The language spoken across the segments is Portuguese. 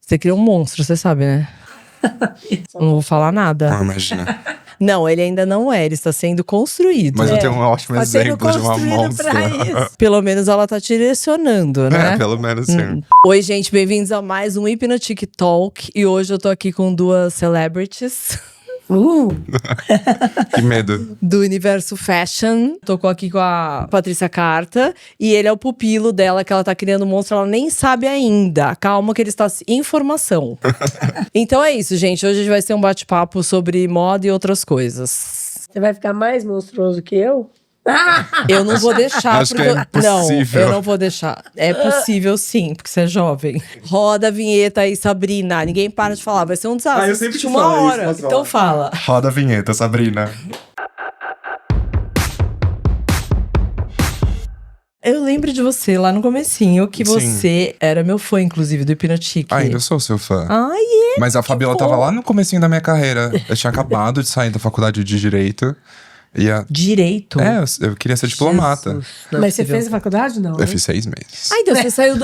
Você cria um monstro, você sabe, né? Não vou falar nada. Não, imagina. Não, ele ainda não é, ele está sendo construído. Mas eu tenho um ótimo Tá sendo exemplo de uma construído monstra. pra isso. Pelo menos ela tá direcionando, né? Pelo menos sim. Oi, gente, bem-vindos a mais um Hypnotic Talk. E hoje eu tô aqui com duas celebrities Que medo. do universo fashion. Tô aqui com a Patrícia Carta. E ele é o pupilo dela, que ela tá criando um monstro, ela nem sabe ainda. Calma que ele está em formação. Então é isso, gente. Hoje a gente vai ter um bate-papo sobre moda e outras coisas. Você vai ficar mais monstruoso que eu? Eu não vou deixar. Acho que é Não, impossível. eu não vou deixar. É possível sim, porque você é jovem. Roda a vinheta aí, Sabrina. Ninguém para de falar, vai ser um desastre. eu sempre te uma falo isso, hora. posso Então fala. Roda a vinheta, Sabrina. Eu lembro de você lá no comecinho, que Sim. você era meu fã, inclusive, do Hypnotic. Ainda sou seu fã. Ai, é? Mas a Fabiola tava lá no comecinho da minha carreira. Eu tinha acabado de sair da faculdade de Direito. Direito? Eu queria ser diplomata. Jesus, não é Mas você possível. fez a faculdade, não? Eu fiz 6 meses. Ai, então você saiu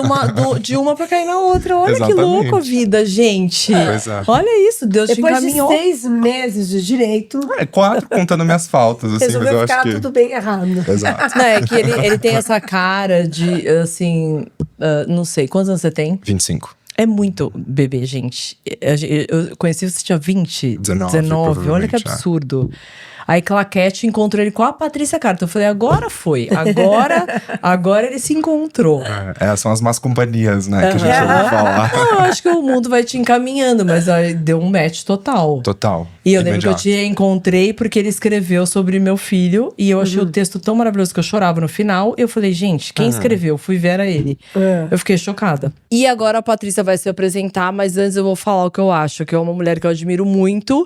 de uma pra cair na outra. Olha que Exatamente. louco a vida, gente. Pois é. Olha isso, Deus te Depois de encaminhou. 6 meses de direito, 4 contando minhas faltas, assim, mas eu resolveu acho ficar que... tudo bem errado. Exato. Não, é que ele tem essa cara de, assim, não sei, quantos anos você tem? 25. É muito bebê, gente. Eu conheci você tinha 20? 19, olha que provavelmente, absurdo. Aí Claquete encontrou ele com a Patrícia Carta. Eu falei, agora foi. Agora ele se encontrou. Essas são as más companhias, né, que a gente ouve falar. Eu acho que o mundo vai te encaminhando, mas aí deu um match total. Total. E eu lembro que eu Imediato. te encontrei porque ele escreveu sobre meu filho. E eu achei o texto tão maravilhoso que eu chorava no final. E eu falei, gente, quem escreveu? Fui ver, era ele. Eu fiquei chocada. E agora a Patrícia vai se apresentar, mas antes eu vou falar o que eu acho. Que é uma mulher que eu admiro muito.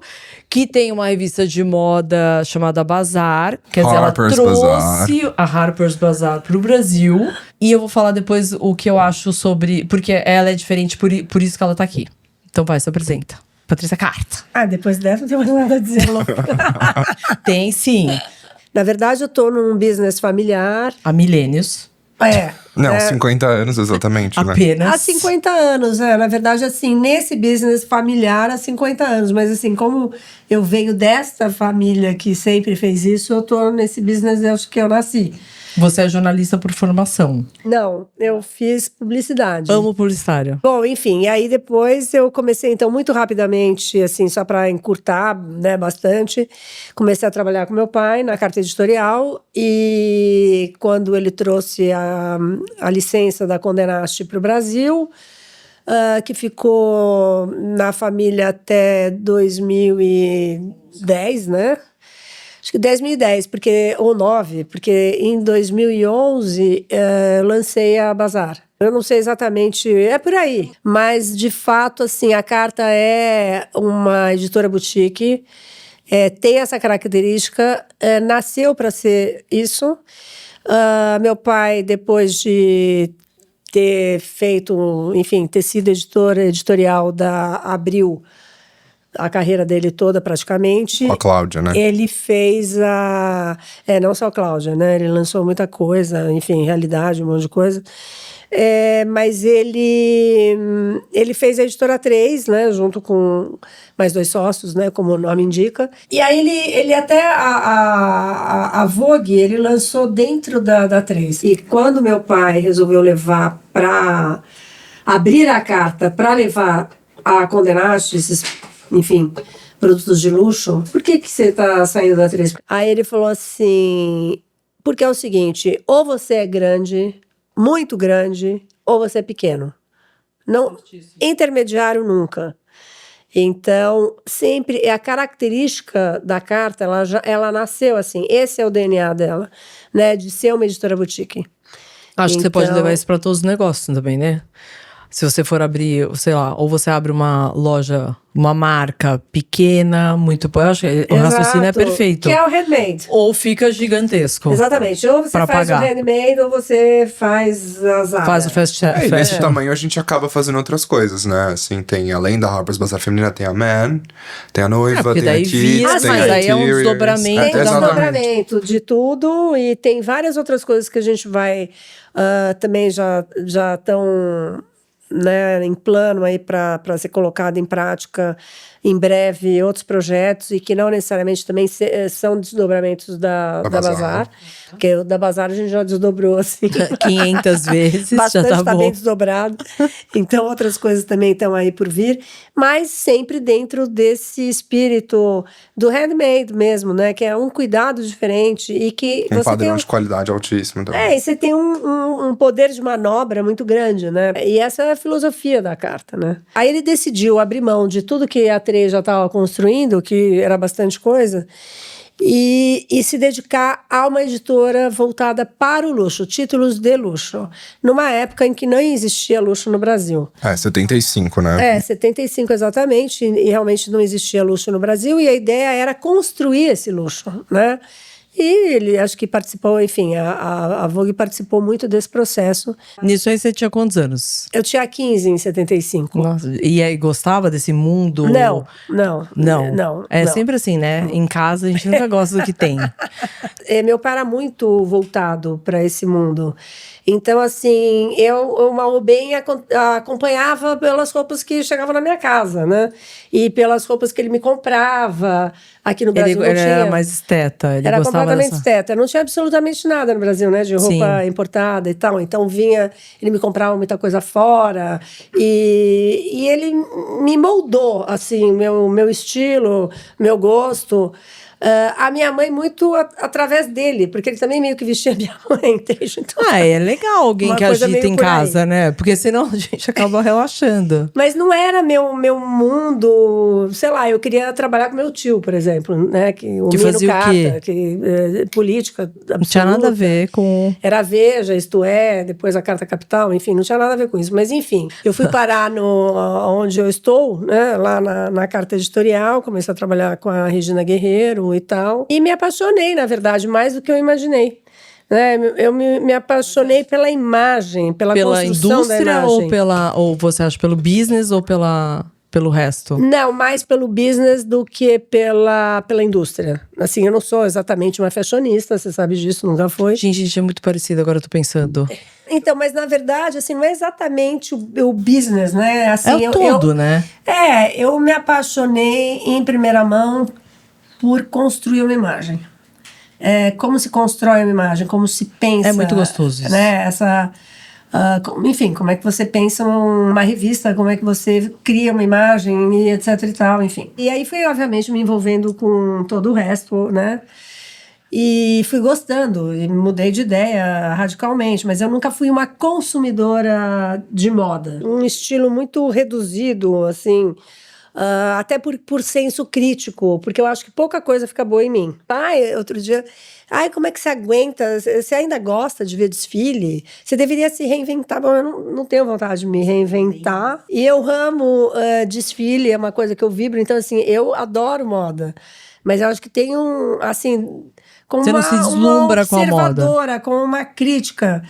Que tem uma revista de moda chamada Bazar. Quer dizer, ela Harper's trouxe a Harper's Bazaar pro Brasil. E eu vou falar depois o que eu acho sobre... Porque ela é diferente, por isso que ela tá aqui. Então vai, se apresenta. Patrícia Carta. Depois dessa não tem mais nada a dizer, louco. Tem sim. Na verdade, eu tô num business familiar. Há milênios. Não, 50 anos exatamente, né? Apenas. Há 50 anos, na verdade, assim, nesse business familiar há 50 anos. Mas assim, como eu venho desta família que sempre fez isso, eu tô nesse business desde que eu nasci. Você é jornalista por formação. Não, eu fiz publicidade. Amo publicitário. Bom, enfim, e aí depois eu comecei, então, muito rapidamente, assim, só para encurtar, né, bastante, comecei a trabalhar com meu pai na carta editorial e quando ele trouxe a licença da Condé Nast para o Brasil, que ficou na família até 2010, né? Acho que 2010, ou 9, porque em 2011 lancei a Bazar. Eu não sei exatamente, é por aí. Mas, de fato, assim, a Carta é uma editora boutique, tem essa característica, nasceu para ser isso. Meu pai, depois de ter feito, enfim, ter sido editorial da Abril, a carreira dele toda praticamente. Com a Cláudia, né? Ele fez não só a Cláudia, né? Ele lançou muita coisa, enfim, realidade, um monte de coisa. Mas ele fez a Editora 3, né? Junto com mais 2 sócios, né? Como o nome indica. E aí ele até a Vogue, ele lançou dentro da 3. E quando meu pai resolveu levar para abrir a carta, para levar a Condé Nast, enfim, produtos de luxo, por que você tá saindo da 3? Aí ele falou assim, porque é o seguinte, ou você é grande, muito grande, ou você é pequeno. Não, intermediário nunca. Então, sempre, a característica da carta, ela nasceu assim, esse é o DNA dela, né, de ser uma editora boutique. Acho que você pode Então- levar isso pra todos os negócios também, né? Se você for abrir, sei lá, ou você abre uma loja, uma marca pequena, muito... Eu acho que o raciocínio é Exato, perfeito. que é o handmade. Ou fica gigantesco. Exatamente. Ou você Pra faz pagar. o handmade ou você faz as Faz o fast E nesse fashion. tamanho a gente acaba fazendo outras coisas, né? Assim, tem, além da Harper's Bazaar feminina, tem a Man, tem a Noiva, porque tem a daí Kids, vira, tem mas a daí é um Interiors. desdobramento Tem da desdobramento de tudo e tem várias outras coisas que a gente vai também já estão né, em plano aí para ser colocado em prática em breve outros projetos e que não necessariamente também são desdobramentos da Bazar, porque o da Bazar a gente já desdobrou assim 500 vezes, bastante, já tá bom. bem desdobrado. Então outras coisas também estão aí por vir, mas sempre dentro desse espírito do handmade mesmo, né, que é um cuidado diferente e que Um você padrão tem de qualidade altíssimo também. e você tem um poder de manobra muito grande, né? E essa é a filosofia da carta, né? Aí ele decidiu abrir mão de tudo que a A3 já estava construindo, que era bastante coisa, e se dedicar a uma editora voltada para o luxo, títulos de luxo, numa época em que não existia luxo no Brasil. 75, né? 75 exatamente, e realmente não existia luxo no Brasil, e a ideia era construir esse luxo, né? E ele, acho que participou, enfim, a Vogue participou muito desse processo. Nisso aí você tinha quantos anos? Eu tinha 15 em 75. Nossa, e aí gostava desse mundo? Não. É sempre assim, né? Em casa a gente nunca gosta do que tem. Meu pai era muito voltado para esse mundo. Então, assim, eu mal ou bem acompanhava pelas roupas que chegavam na minha casa, né? E pelas roupas que ele me comprava. Aqui no Brasil Ele era mais esteta, ele era gostava completamente esteta. Não tinha absolutamente nada no Brasil, né? De roupa importada e tal. Então ele me comprava muita coisa fora. E ele me moldou, assim, meu estilo, meu gosto. A minha mãe muito através dele, porque ele também meio que vestia a minha mãe, entende? Então, é legal alguém que agita em casa, aí, né? Porque senão a gente acaba relaxando. Mas não era meu mundo, sei lá, eu queria trabalhar com meu tio, por exemplo, né? Que fazia Carta, o quê? Política absoluta. Não tinha nada a ver com... Era a Veja, Isto É, depois a Carta Capital, enfim, não tinha nada a ver com isso. Mas enfim, eu fui parar onde eu estou, né? Lá na Carta Editorial, comecei a trabalhar com a Regina Guerreiro e tal. E me apaixonei, na verdade, mais do que eu imaginei. Eu me apaixonei pela imagem, pela construção da imagem. Ou você acha pelo business ou pelo resto? Não, mais pelo business do que pela indústria. Assim, eu não sou exatamente uma fashionista, você sabe disso, nunca foi. Gente, a gente é muito parecido, agora eu tô pensando. Então, mas na verdade, assim, não é exatamente o business, né? Assim, né? Eu me apaixonei em primeira mão por construir uma imagem. Como se constrói uma imagem, como se pensa. É muito gostoso isso. Né? Enfim, como é que você pensa uma revista, como é que você cria uma imagem e etc e tal, enfim. E aí fui, obviamente, me envolvendo com todo o resto, né? E fui gostando, e mudei de ideia radicalmente, mas eu nunca fui uma consumidora de moda. Um estilo muito reduzido, assim... até por senso crítico, porque eu acho que pouca coisa fica boa em mim. Outro dia, como é que você aguenta? Você ainda gosta de ver desfile? Você deveria se reinventar. Bom, eu não tenho vontade de me reinventar. E eu amo desfile, é uma coisa que eu vibro. Então, assim, eu adoro moda. Mas eu acho que tem assim... Você não se deslumbra com a moda. Uma observadora, com uma crítica,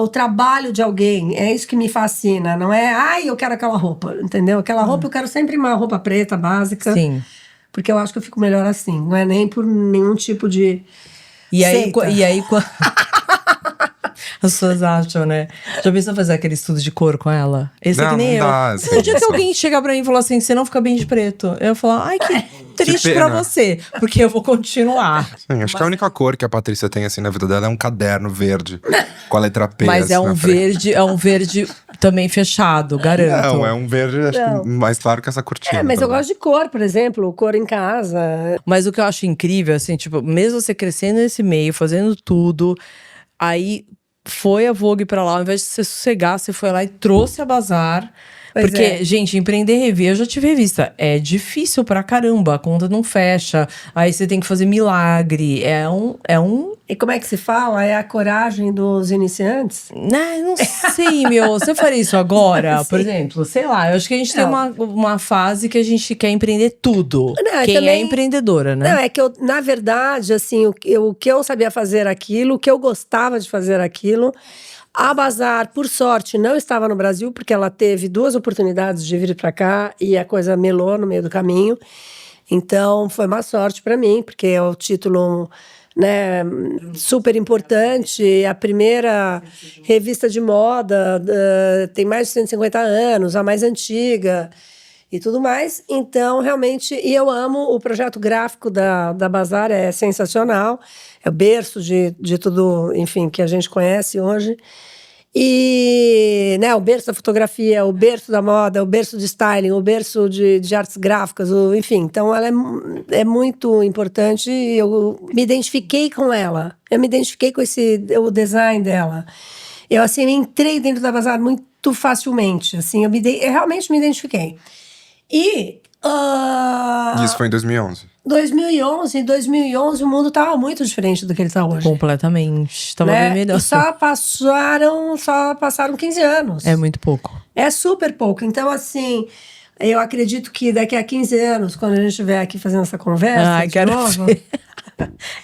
o trabalho de alguém, é isso que me fascina, não é, eu quero aquela roupa, entendeu? Aquela roupa, eu quero sempre uma roupa preta, básica. Sim. Porque eu acho que eu fico melhor assim, não é nem por nenhum tipo de seita. E aí as pessoas acham, né? Já pensou fazer aquele estudo de cor com ela? Esse é que nem eu. No dia que alguém chegar pra mim e falar assim, você não fica bem de preto, eu vou falar, que triste pra você, porque eu vou continuar. Sim, acho que a única cor que a Patrícia tem assim na vida dela é um caderno verde com a letra P. Mas é um verde também fechado, garanto. Não, é um verde acho que mais claro que essa cortina. Mas eu gosto de cor, por exemplo, cor em casa. Mas o que eu acho incrível, assim, tipo, mesmo você crescendo nesse meio, fazendo tudo, aí foi a Vogue pra lá, ao invés de você sossegar, você foi lá e trouxe a Bazar. Porque, gente, empreender revista, eu já tive revista, é difícil pra caramba, a conta não fecha, aí você tem que fazer milagre, é um... E como é que se fala? É a coragem dos iniciantes? Não sei, você faria isso agora, por exemplo? Sei lá, eu acho que a gente tem uma fase que a gente quer empreender tudo. Quem é empreendedora, né? Não, é que na verdade, assim, o que eu sabia fazer aquilo, o que eu gostava de fazer aquilo... A Bazar, por sorte, não estava no Brasil, porque ela teve 2 oportunidades de vir para cá e a coisa melou no meio do caminho. Então, foi uma sorte para mim, porque é o título né, super importante, a primeira revista de moda, tem mais de 150 anos, a mais antiga e tudo mais. Então, realmente, e eu amo o projeto gráfico da Bazar, é sensacional, é o berço de tudo, enfim, que a gente conhece hoje. E, né, o berço da fotografia, o berço da moda, o berço de styling, o berço de artes gráficas, enfim. Então, ela é muito importante e eu me identifiquei com ela. Eu me identifiquei com o design dela. Eu, assim, entrei dentro da Bazar muito facilmente. Assim, eu realmente me identifiquei. E Isso foi em 2011. 2011 o mundo estava muito diferente do que ele está hoje. Completamente. Estava Né? bem melhor. E só passaram 15 anos. É muito pouco. É super pouco. Então, assim, eu acredito que daqui a 15 anos, quando a gente estiver aqui fazendo essa conversa, de quero novo, ver.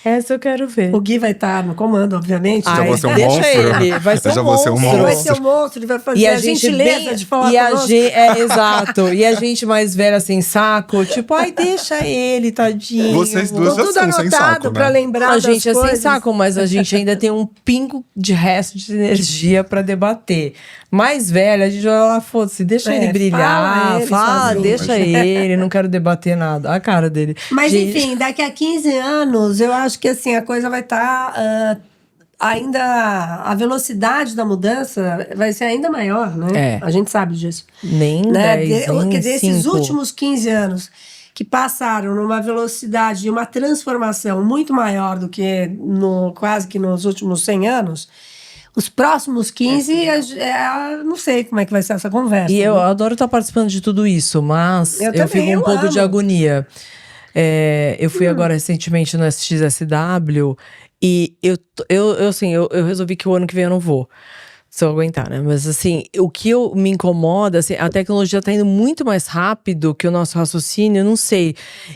Essa eu quero ver. o Gui vai estar no comando, obviamente. Já vou ser um deixa monstro. ele. Vai ser Eu já um vou ser um monstro. Ele vai monstro. ser o monstro, ele vai fazer E a gentileza de falar conosco. Exato. E a gente mais velha sem saco, tipo, ai, deixa ele, tadinho. Vocês duas já Tudo são sem anotado saco, pra né? lembrar A das gente é sem coisas. saco, mas a gente ainda tem um pingo de resto de energia pra debater. Mais velha, a gente vai lá, foda-se, deixa ele brilhar, fala ele sozinho. deixa ele, não quero debater nada. A cara dele. Mas, Gente, enfim, daqui a 15 anos, eu acho que assim, a coisa vai estar ainda. A velocidade da mudança vai ser ainda maior, né? É. A gente sabe disso. nem Né? 10, nem Quer dizer, esses 5. últimos 15 anos que passaram numa velocidade e uma transformação muito maior do que quase que nos últimos 100 anos. Os próximos 15, não sei como é que vai ser essa conversa. E né? eu adoro estar participando de tudo isso, mas Eu eu também, fico um eu pouco de amo. agonia. Eu fui agora recentemente no SXSW e eu resolvi que o ano que vem eu não vou. Se eu aguentar, né? Mas assim, o que me incomoda, assim, a tecnologia tá indo muito mais rápido que o nosso raciocínio, eu não sei.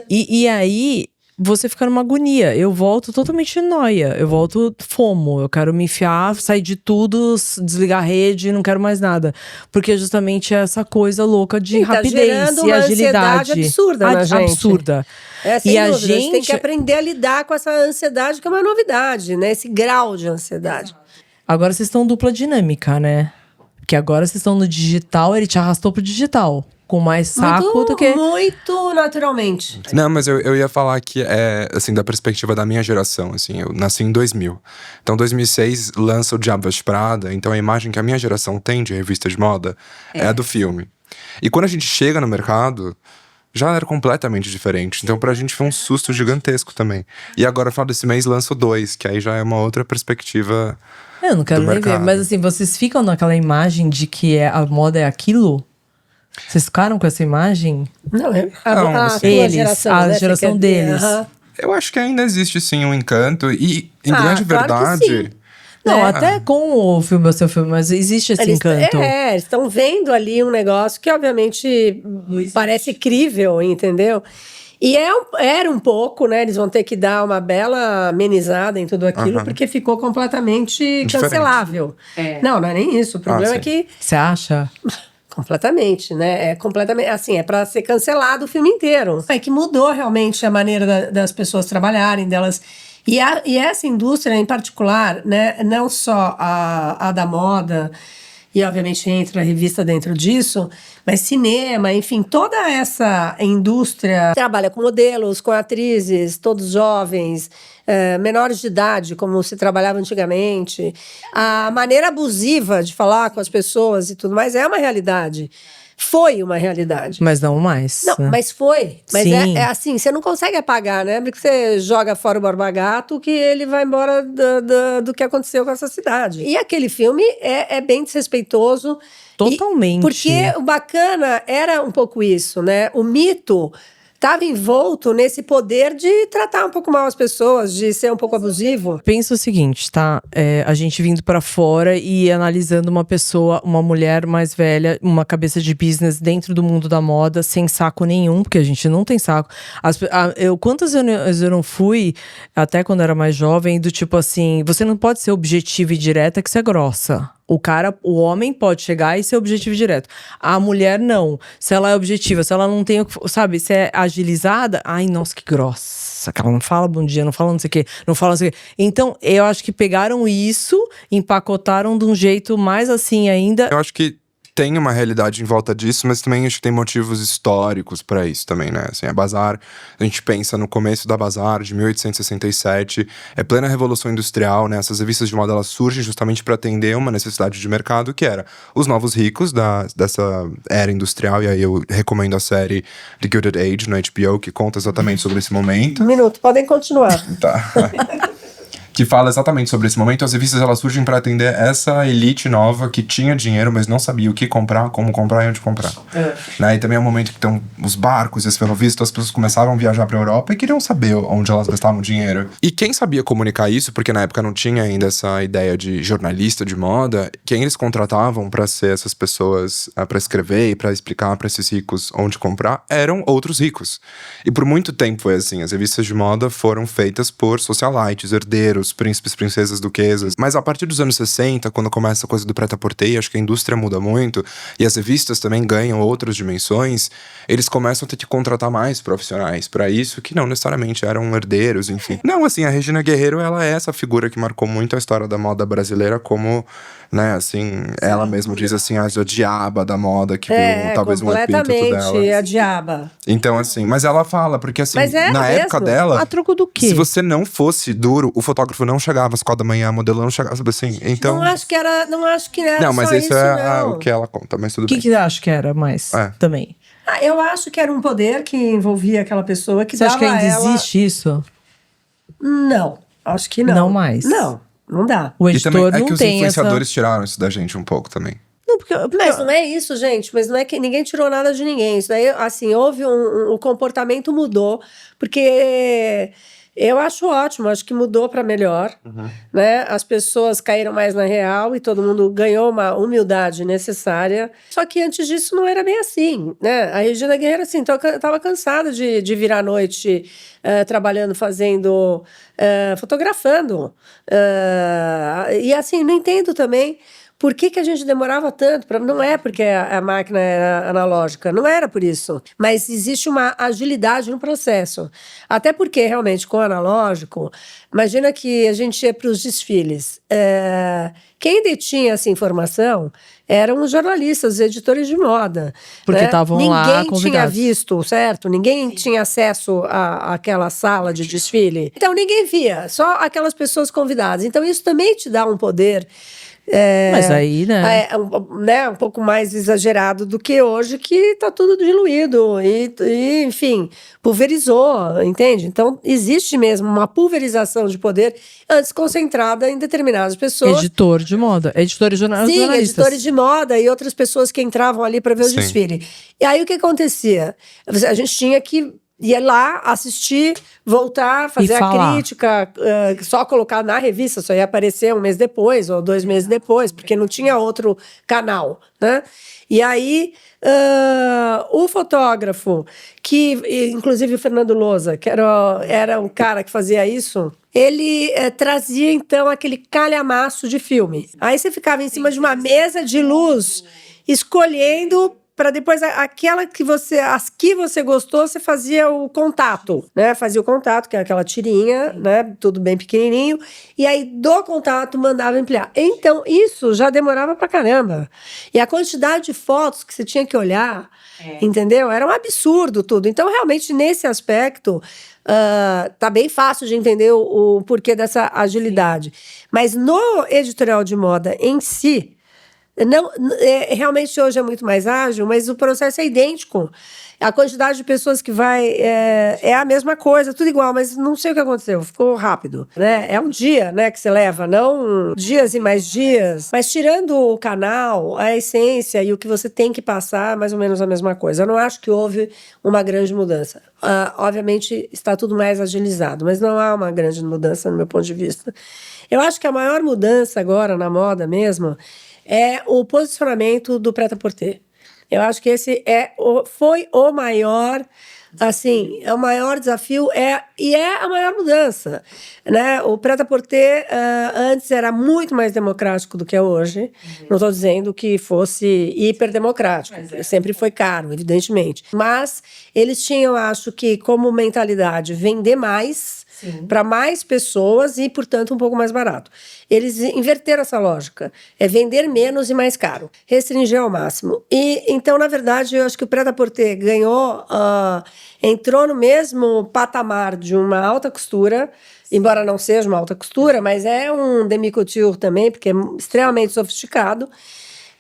E aí, você fica numa agonia. Eu volto totalmente nóia. Eu volto fomo. Eu quero me enfiar, sair de tudo, desligar a rede, não quero mais nada. Porque justamente é essa coisa louca de Sim, tá rapidez gerando e uma agilidade. ansiedade absurda na gente. Absurda. Sem E a dúvida, gente você tem que aprender a lidar com essa ansiedade, que é uma novidade, né? Esse grau de ansiedade. Agora vocês estão dupla dinâmica, né? Porque agora vocês estão no digital, ele te arrastou pro digital. Com mais saco do que. Muito naturalmente. Não, mas eu ia falar que assim, da perspectiva da minha geração, assim, eu nasci em 2000. Então, 2006 lança o Diabo Veste Prada, então a imagem que a minha geração tem de revista de moda é a do filme. E quando a gente chega no mercado, já era completamente diferente. Então, pra gente foi um susto gigantesco também. E agora, no final desse mês, lança o 2, que aí já é uma outra perspectiva. Eu não quero do nem ver. mercado. Mas assim, vocês ficam naquela imagem de que a moda é aquilo? Vocês ficaram com essa imagem? Não, Não, a assim, tua eles, geração, a né? geração Você quer dizer, deles. aham. Eu acho que ainda existe, sim, um encanto. E, em grande claro que verdade. sim. Não, É. até com o filme, o seu filme, mas existe esse encanto. Eles estão vendo ali um negócio que, obviamente, parece crível, entendeu? E era um pouco, né? Eles vão ter que dar uma bela amenizada em tudo aquilo, Aham. porque ficou completamente Diferente. cancelável. Não é nem isso. O problema é sim. que. Você acha? Completamente, né? É completamente. Assim, é para ser cancelado o filme inteiro. É que mudou realmente a maneira das pessoas trabalharem, delas. E essa indústria em particular, né? Não só a da moda. E, obviamente, entra a revista dentro disso, mas cinema, enfim, toda essa indústria trabalha com modelos, com atrizes, todos jovens, menores de idade, como se trabalhava antigamente. A maneira abusiva de falar com as pessoas e tudo mais é uma realidade. Foi uma realidade. Mas não mais. Não, né? mas foi. Mas Sim. é assim, você não consegue apagar, né? Porque você joga fora o Borba Gato que ele vai embora do que aconteceu com essa cidade. E aquele filme é bem desrespeitoso. Totalmente. Porque o bacana era um pouco isso, né? O mito estava envolto nesse poder de tratar um pouco mal as pessoas, de ser um pouco abusivo. Pensa o seguinte, tá? A gente vindo pra fora e analisando uma pessoa, uma mulher mais velha, uma cabeça de business dentro do mundo da moda, sem saco nenhum, porque a gente não tem saco. Quantas vezes eu não fui, até quando era mais jovem, do tipo assim, você não pode ser objetiva e direta que você é grossa. O homem pode chegar e ser objetivo direto. A mulher não. Se ela é objetiva, se ela não tem, sabe, se é agilizada, ai, nossa, que grossa. Que ela não fala bom dia, não fala não sei o quê, não fala não sei o quê. Então, eu acho que pegaram isso, empacotaram de um jeito mais assim ainda. Eu acho que tem uma realidade em volta disso, mas também acho que tem motivos históricos pra isso também, né? Assim, a Bazar, a gente pensa no começo da Bazar, de 1867, é plena Revolução Industrial, né? Essas revistas de moda, elas surgem justamente para atender uma necessidade de mercado, que era os novos ricos dessa era industrial, e aí eu recomendo a série The Gilded Age, no HBO, que conta exatamente sobre esse momento. Um minuto, podem continuar. Tá. Que fala exatamente sobre esse momento. As revistas, elas surgem para atender essa elite nova que tinha dinheiro, mas não sabia o que comprar, como comprar e onde comprar. Né? E também é um momento que estão os barcos e as ferrovias, então as pessoas começavam a viajar para a Europa e queriam saber onde elas gastavam dinheiro. E quem sabia comunicar isso, porque na época não tinha ainda essa ideia de jornalista de moda, quem eles contratavam para ser essas pessoas, para escrever e para explicar para esses ricos onde comprar, eram outros ricos. E por muito tempo foi assim, as revistas de moda foram feitas por socialites, herdeiros, príncipes, princesas, duquesas. Mas a partir dos anos 60, quando começa a coisa do prêt-à-porter, acho que a indústria muda muito e as revistas também ganham outras dimensões, eles começam a ter que contratar mais profissionais para isso, que não necessariamente eram herdeiros, enfim. Não, assim, a Regina Guerreiro, ela é essa figura que marcou muito a história da moda brasileira como, né, assim, ela mesma diz assim, a diaba da moda, que viu talvez um epíteto dela. Completamente a diaba. Então, assim, mas ela fala, porque assim, na época mesmo? dela, A troco do quê? se você não fosse duro, o fotógrafo não chegava às 4 da manhã, a modelo não chegava, sabe assim, então... Não acho que era Não, mas só isso é não. o que ela conta, mas tudo O que bem. você acha que era mais também? Eu acho que era um poder que envolvia aquela pessoa que Você dava acha que ainda ela... existe isso? Não, acho que não. Não mais? Não dá. O E também editor é não que os tem influenciadores tiraram isso da gente um pouco também. Não, porque Mas não é isso, gente. Mas não é que ninguém tirou nada de ninguém. Isso daí, assim, houve o comportamento mudou, porque eu acho ótimo, acho que mudou para melhor, né? As pessoas caíram mais na real e todo mundo ganhou uma humildade necessária. Só que antes disso não era bem assim, né? A Regina Guerreiro, assim, estava cansada de virar à noite trabalhando, fazendo, fotografando. E assim, não entendo também. Por que a gente demorava tanto? Não é porque a máquina era analógica, não era por isso. Mas existe uma agilidade no processo. Até porque, realmente, com o analógico, imagina que a gente ia para os desfiles. Quem detinha essa informação eram os jornalistas, os editores de moda. Porque estavam lá Ninguém tinha convidados. visto, certo? Ninguém tinha acesso àquela sala de desfile. Então, ninguém via, só aquelas pessoas convidadas. Então, isso também te dá um poder... Mas aí, né? Um pouco mais exagerado do que hoje, que está tudo diluído e, enfim, pulverizou, entende? Então, existe mesmo uma pulverização de poder antes concentrada em determinadas pessoas. Editor de moda, editores jornalistas. Sim, editores de moda e outras pessoas que entravam ali para ver o Sim. desfile. E aí, o que acontecia? A gente tinha que ia lá, assistir, voltar, fazer a crítica, só colocar na revista, só ia aparecer 1 mês depois ou 2 meses depois, porque não tinha outro canal, né? E aí, o fotógrafo, que inclusive o Fernando Lousa, que era um cara que fazia isso, ele trazia, então, aquele calhamaço de filme. Aí você ficava em cima de uma mesa de luz, escolhendo... para depois, as que você gostou, você fazia o contato, né? Fazia o contato, que é aquela tirinha, né? Tudo bem pequenininho. E aí, do contato, mandava ampliar. Então, isso já demorava pra caramba. E a quantidade de fotos que você tinha que olhar, entendeu? Era um absurdo tudo. Então, realmente, nesse aspecto, tá bem fácil de entender o porquê dessa agilidade. Mas no editorial de moda em si, não, realmente hoje é muito mais ágil, mas o processo é idêntico. A quantidade de pessoas que vai é a mesma coisa, tudo igual, mas não sei o que aconteceu, ficou rápido, né? É um dia, né, que você leva, não dias e mais dias. Mas tirando o canal, a essência e o que você tem que passar, mais ou menos a mesma coisa. Eu não acho que houve uma grande mudança. Obviamente está tudo mais agilizado, mas não há uma grande mudança no meu ponto de vista. Eu acho que a maior mudança agora na moda mesmo é o posicionamento do prêt-à-porter. Eu acho que esse foi o maior, assim, é o maior desafio e é a maior mudança, né? O prêt-à-porter antes era muito mais democrático do que é hoje. Não estou dizendo que fosse hiperdemocrático, sempre foi caro, evidentemente. Mas eles tinham, acho que, como mentalidade, vender mais para mais pessoas e, portanto, um pouco mais barato. Eles inverteram essa lógica. É vender menos e mais caro. Restringir ao máximo. E, então, na verdade, eu acho que o prêt-à-porter ganhou, entrou no mesmo patamar de uma alta costura, embora não seja uma alta costura, mas é um demi-couture também, porque é extremamente sofisticado.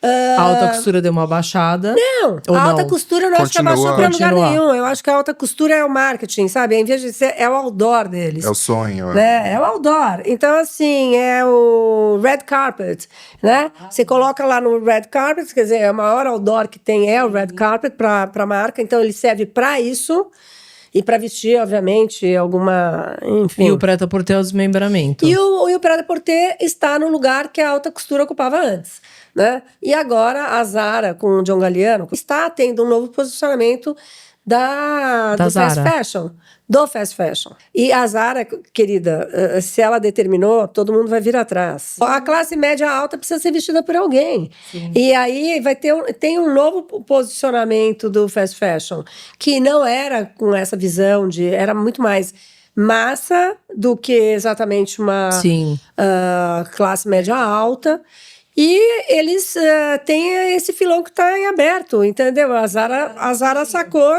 A alta costura deu uma baixada? Não, a alta costura eu não acho que abaixou pra lugar nenhum. Eu acho que a alta costura é o marketing, sabe? Em vez de ser, é o outdoor deles. É o sonho. Né? É o outdoor. Então, assim, é o red carpet, né? Você coloca lá no red carpet, quer dizer, o maior outdoor que tem é o red carpet pra marca. Então, ele serve pra isso. E para vestir, obviamente, alguma... Enfim. E o prêt-à-porter é o desmembramento. E o prêt-à-porter está no lugar que a alta costura ocupava antes, né? E agora a Zara, com o John Galliano, está tendo um novo posicionamento do fast fashion. Do fast fashion. E a Zara, querida, se ela determinou, todo mundo vai vir atrás. A classe média alta precisa ser vestida por alguém. Sim. E aí tem um novo posicionamento do fast fashion, que não era com essa visão era muito mais massa do que exatamente uma classe média alta. E eles têm esse filão que está em aberto, entendeu? A Zara sacou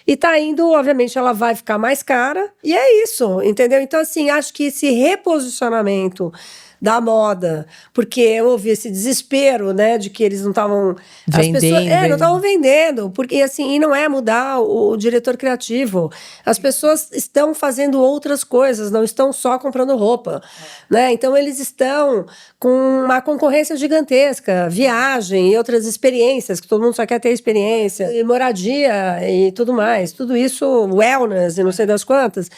e tá indo, obviamente, ela vai ficar mais cara. E é isso, entendeu? Então, assim, acho que esse reposicionamento da moda, porque houve esse desespero, né, de que eles não estavam vendendo, não estavam vendendo, porque assim, e não é mudar o diretor criativo. As pessoas estão fazendo outras coisas, não estão só comprando roupa, né? Então eles estão com uma concorrência gigantesca, viagem e outras experiências, que todo mundo só quer ter experiência, e moradia e tudo mais, tudo isso, wellness e não sei das quantas.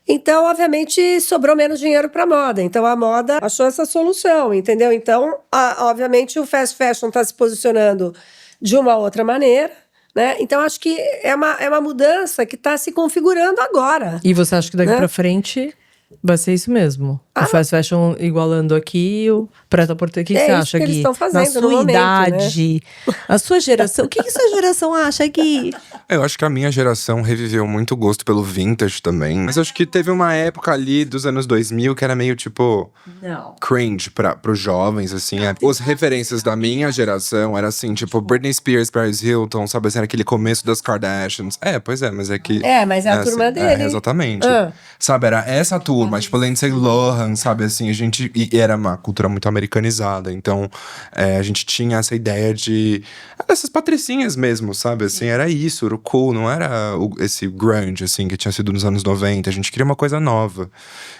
Então, obviamente, sobrou menos dinheiro para a moda. Então, a moda achou essa solução, entendeu? Então, obviamente, o fast fashion está se posicionando de uma outra maneira, né? Então, acho que é uma mudança que está se configurando agora. E você acha que daqui para frente vai ser isso mesmo? O fast fashion igualando aqui, o prêt-à-porter. O que você acha, Gui? Eles estão fazendo na sua momento, idade, né? a sua geração. O que sua geração acha, Gui? Eu acho que a minha geração reviveu muito o gosto pelo vintage também. Mas acho que teve uma época ali dos anos 2000 que era meio tipo cringe pros jovens, assim. As referências da minha geração era assim, tipo Britney Spears, Paris Hilton, sabe assim, era aquele começo das Kardashians. Pois é, mas é que... mas é a turma assim, dele. Exatamente. Sabe, era essa turma, tipo Lindsay Lohan, sabe assim, a gente... E era uma cultura muito americanizada, então a gente tinha essa ideia de... Essas patricinhas mesmo, sabe, assim, era isso, era o cool, não era esse grunge, assim, que tinha sido nos anos 90, a gente queria uma coisa nova.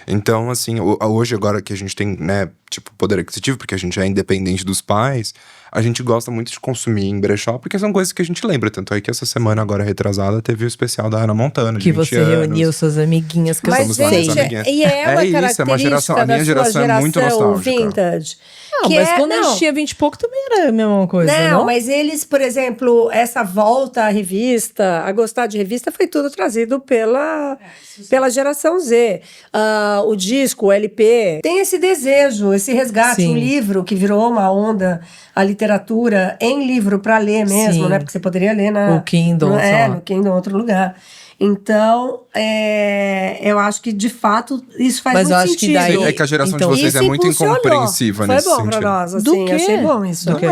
Então, assim, hoje agora que a gente tem, né, tipo, poder aquisitivo, porque a gente é independente dos pais, a gente gosta muito de consumir em brechó, porque são coisas que a gente lembra. Tanto é que essa semana, agora retrasada, teve o especial da Hannah Montana, de que 20 você anos. reuniu suas amiguinhas, que mas, eu gente, sei. E é uma característica uma geração, a minha geração é muito nostálgica. Vintage. Não, mas quando a gente tinha 20 e pouco também era a mesma coisa, não? Mas eles, por exemplo, essa volta à revista, a gostar de revista, foi tudo trazido pela geração Z. O disco, o LP, tem esse desejo, esse resgate. Sim. Um livro que virou uma onda, a literatura em livro para ler mesmo, né? Porque você poderia ler o Kindle, no Kindle, em outro lugar. Então, eu acho que, de fato, isso faz muito sentido. Que daí, é que a geração de vocês é muito incompreensiva nesse sentido. Foi bom pra nós, assim, do quê? Achei bom isso. Porque eu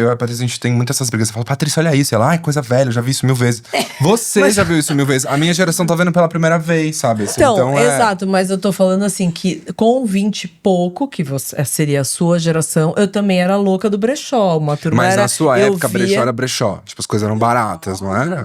e a Patrícia, a gente tem muitas essas brigas. Você fala, Patrícia, olha isso. Ela, coisa velha, eu já vi isso 1000 vezes. Você já viu isso 1000 vezes. A minha geração tá vendo pela primeira vez, sabe? Assim, então exato, mas eu tô falando assim, que com 20 e pouco, que seria a sua geração, eu também era louca do brechó. Uma turma mas era, na sua época, brechó era brechó. Tipo, as coisas eram baratas, não era?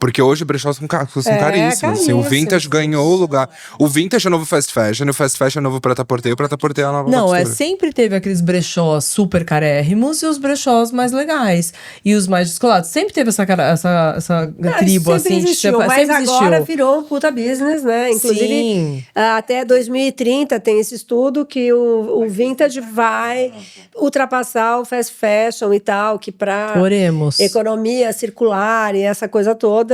Porque hoje brechós são caríssimos. Assim, o vintage ganhou o lugar. O vintage é o novo fast fashion, e o fast fashion é o novo prêt-à-porter, e o prêt-à-porter é a nova costura. Sempre teve aqueles brechós super carérrimos e os brechós mais legais. E os mais descolados. Sempre teve essa tribo, assim. Existiu, mas agora virou um puta business, né? Inclusive, até 2030 tem esse estudo que o vintage vai ultrapassar o fast fashion e tal, que pra economia circular e essa coisa toda